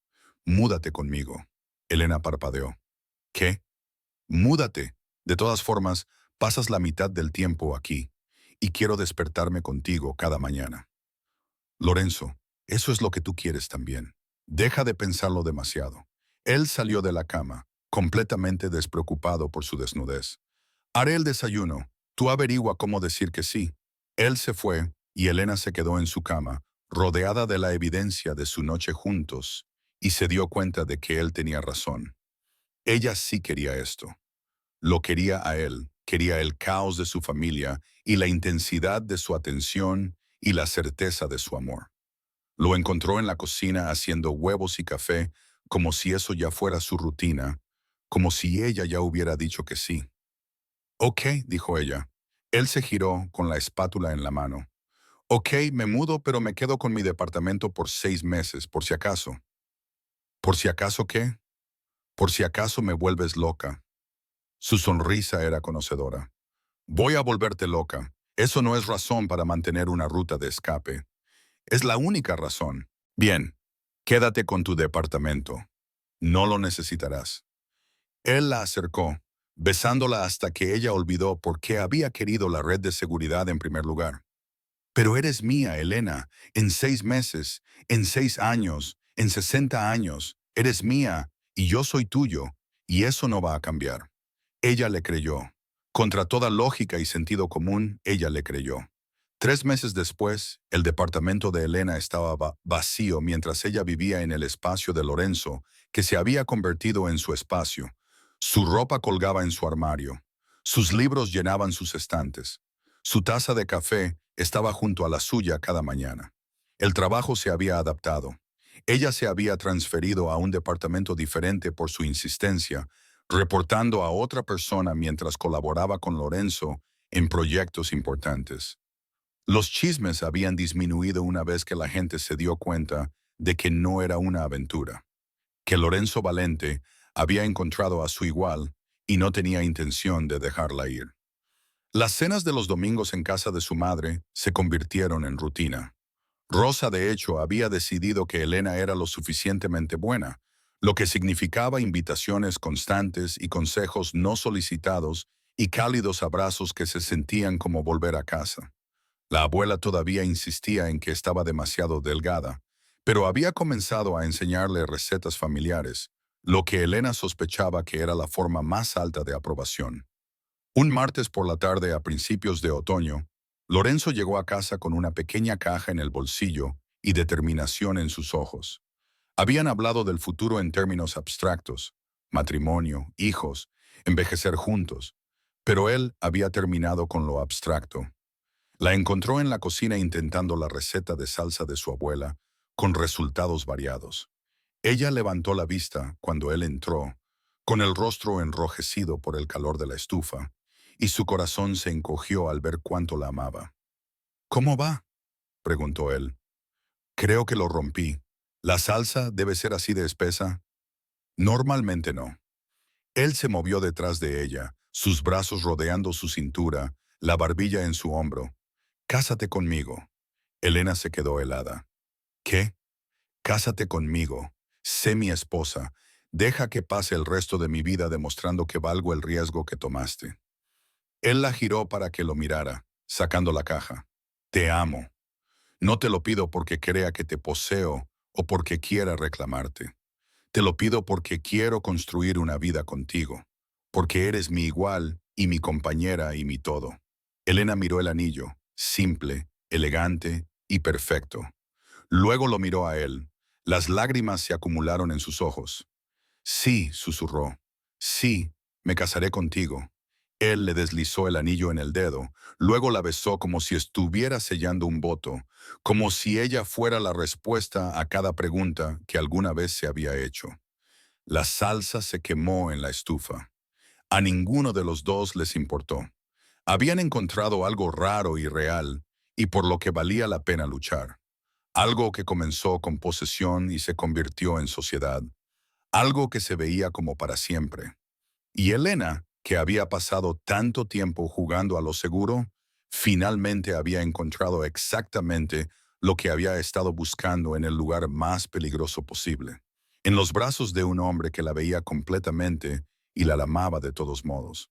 «Múdate conmigo». Elena parpadeó. «¿Qué?» «Múdate. De todas formas, pasas la mitad del tiempo aquí, y quiero despertarme contigo cada mañana». «Lorenzo, eso es lo que tú quieres también. Deja de pensarlo demasiado». Él salió de la cama, completamente despreocupado por su desnudez. «Haré el desayuno. Tú averigua cómo decir que sí». Él se fue, y Elena se quedó en su cama, rodeada de la evidencia de su noche juntos, y se dio cuenta de que él tenía razón. Ella sí quería esto. Lo quería a él, quería el caos de su familia y la intensidad de su atención y la certeza de su amor. Lo encontró en la cocina haciendo huevos y café, como si eso ya fuera su rutina, como si ella ya hubiera dicho que sí. «Ok», dijo ella. Él se giró con la espátula en la mano. «Ok, me mudo, pero me quedo con mi departamento por 6 meses, por si acaso». «¿Por si acaso qué?» «Por si acaso me vuelves loca». Su sonrisa era conocedora. «Voy a volverte loca. Eso no es razón para mantener una ruta de escape. Es la única razón. Bien, quédate con tu departamento. No lo necesitarás». Él la acercó, besándola hasta que ella olvidó por qué había querido la red de seguridad en primer lugar. «Pero eres mía, Elena, en 6 meses, en 6 años, en 60 años. Eres mía, y yo soy tuyo, y eso no va a cambiar». Ella le creyó. Contra toda lógica y sentido común, ella le creyó. 3 meses después, el departamento de Elena estaba vacío mientras ella vivía en el espacio de Lorenzo, que se había convertido en su espacio. Su ropa colgaba en su armario. Sus libros llenaban sus estantes. Su taza de café estaba junto a la suya cada mañana. El trabajo se había adaptado. Ella se había transferido a un departamento diferente por su insistencia, reportando a otra persona mientras colaboraba con Lorenzo en proyectos importantes. Los chismes habían disminuido una vez que la gente se dio cuenta de que no era una aventura, que Lorenzo Valente había encontrado a su igual y no tenía intención de dejarla ir. Las cenas de los domingos en casa de su madre se convirtieron en rutina. Rosa, de hecho, había decidido que Elena era lo suficientemente buena, lo que significaba invitaciones constantes y consejos no solicitados y cálidos abrazos que se sentían como volver a casa. La abuela todavía insistía en que estaba demasiado delgada, pero había comenzado a enseñarle recetas familiares, lo que Elena sospechaba que era la forma más alta de aprobación. Un martes por la tarde a principios de otoño, Lorenzo llegó a casa con una pequeña caja en el bolsillo y determinación en sus ojos. Habían hablado del futuro en términos abstractos, matrimonio, hijos, envejecer juntos, pero él había terminado con lo abstracto. La encontró en la cocina intentando la receta de salsa de su abuela, con resultados variados. Ella levantó la vista cuando él entró, con el rostro enrojecido por el calor de la estufa, y su corazón se encogió al ver cuánto la amaba. «¿Cómo va?», preguntó él. «Creo que lo rompí. ¿La salsa debe ser así de espesa?» «Normalmente no». Él se movió detrás de ella, sus brazos rodeando su cintura, la barbilla en su hombro. «Cásate conmigo». Elena se quedó helada. «¿Qué?» «Cásate conmigo. Sé mi esposa. Deja que pase el resto de mi vida demostrando que valgo el riesgo que tomaste». Él la giró para que lo mirara, sacando la caja. Te amo. No te lo pido porque crea que te poseo o porque quiera reclamarte. Te lo pido porque quiero construir una vida contigo, porque eres mi igual y mi compañera y mi todo. Elena miró el anillo, simple, elegante y perfecto. Luego lo miró a él. Las lágrimas se acumularon en sus ojos. Sí, susurró. Sí, me casaré contigo. Él le deslizó el anillo en el dedo, luego la besó como si estuviera sellando un voto, como si ella fuera la respuesta a cada pregunta que alguna vez se había hecho. La salsa se quemó en la estufa. A ninguno de los dos les importó. Habían encontrado algo raro y real, y por lo que valía la pena luchar. Algo que comenzó con posesión y se convirtió en sociedad. Algo que se veía como para siempre. Y Elena, que había pasado tanto tiempo jugando a lo seguro, finalmente había encontrado exactamente lo que había estado buscando en el lugar más peligroso posible. En los brazos de un hombre que la veía completamente y la amaba de todos modos.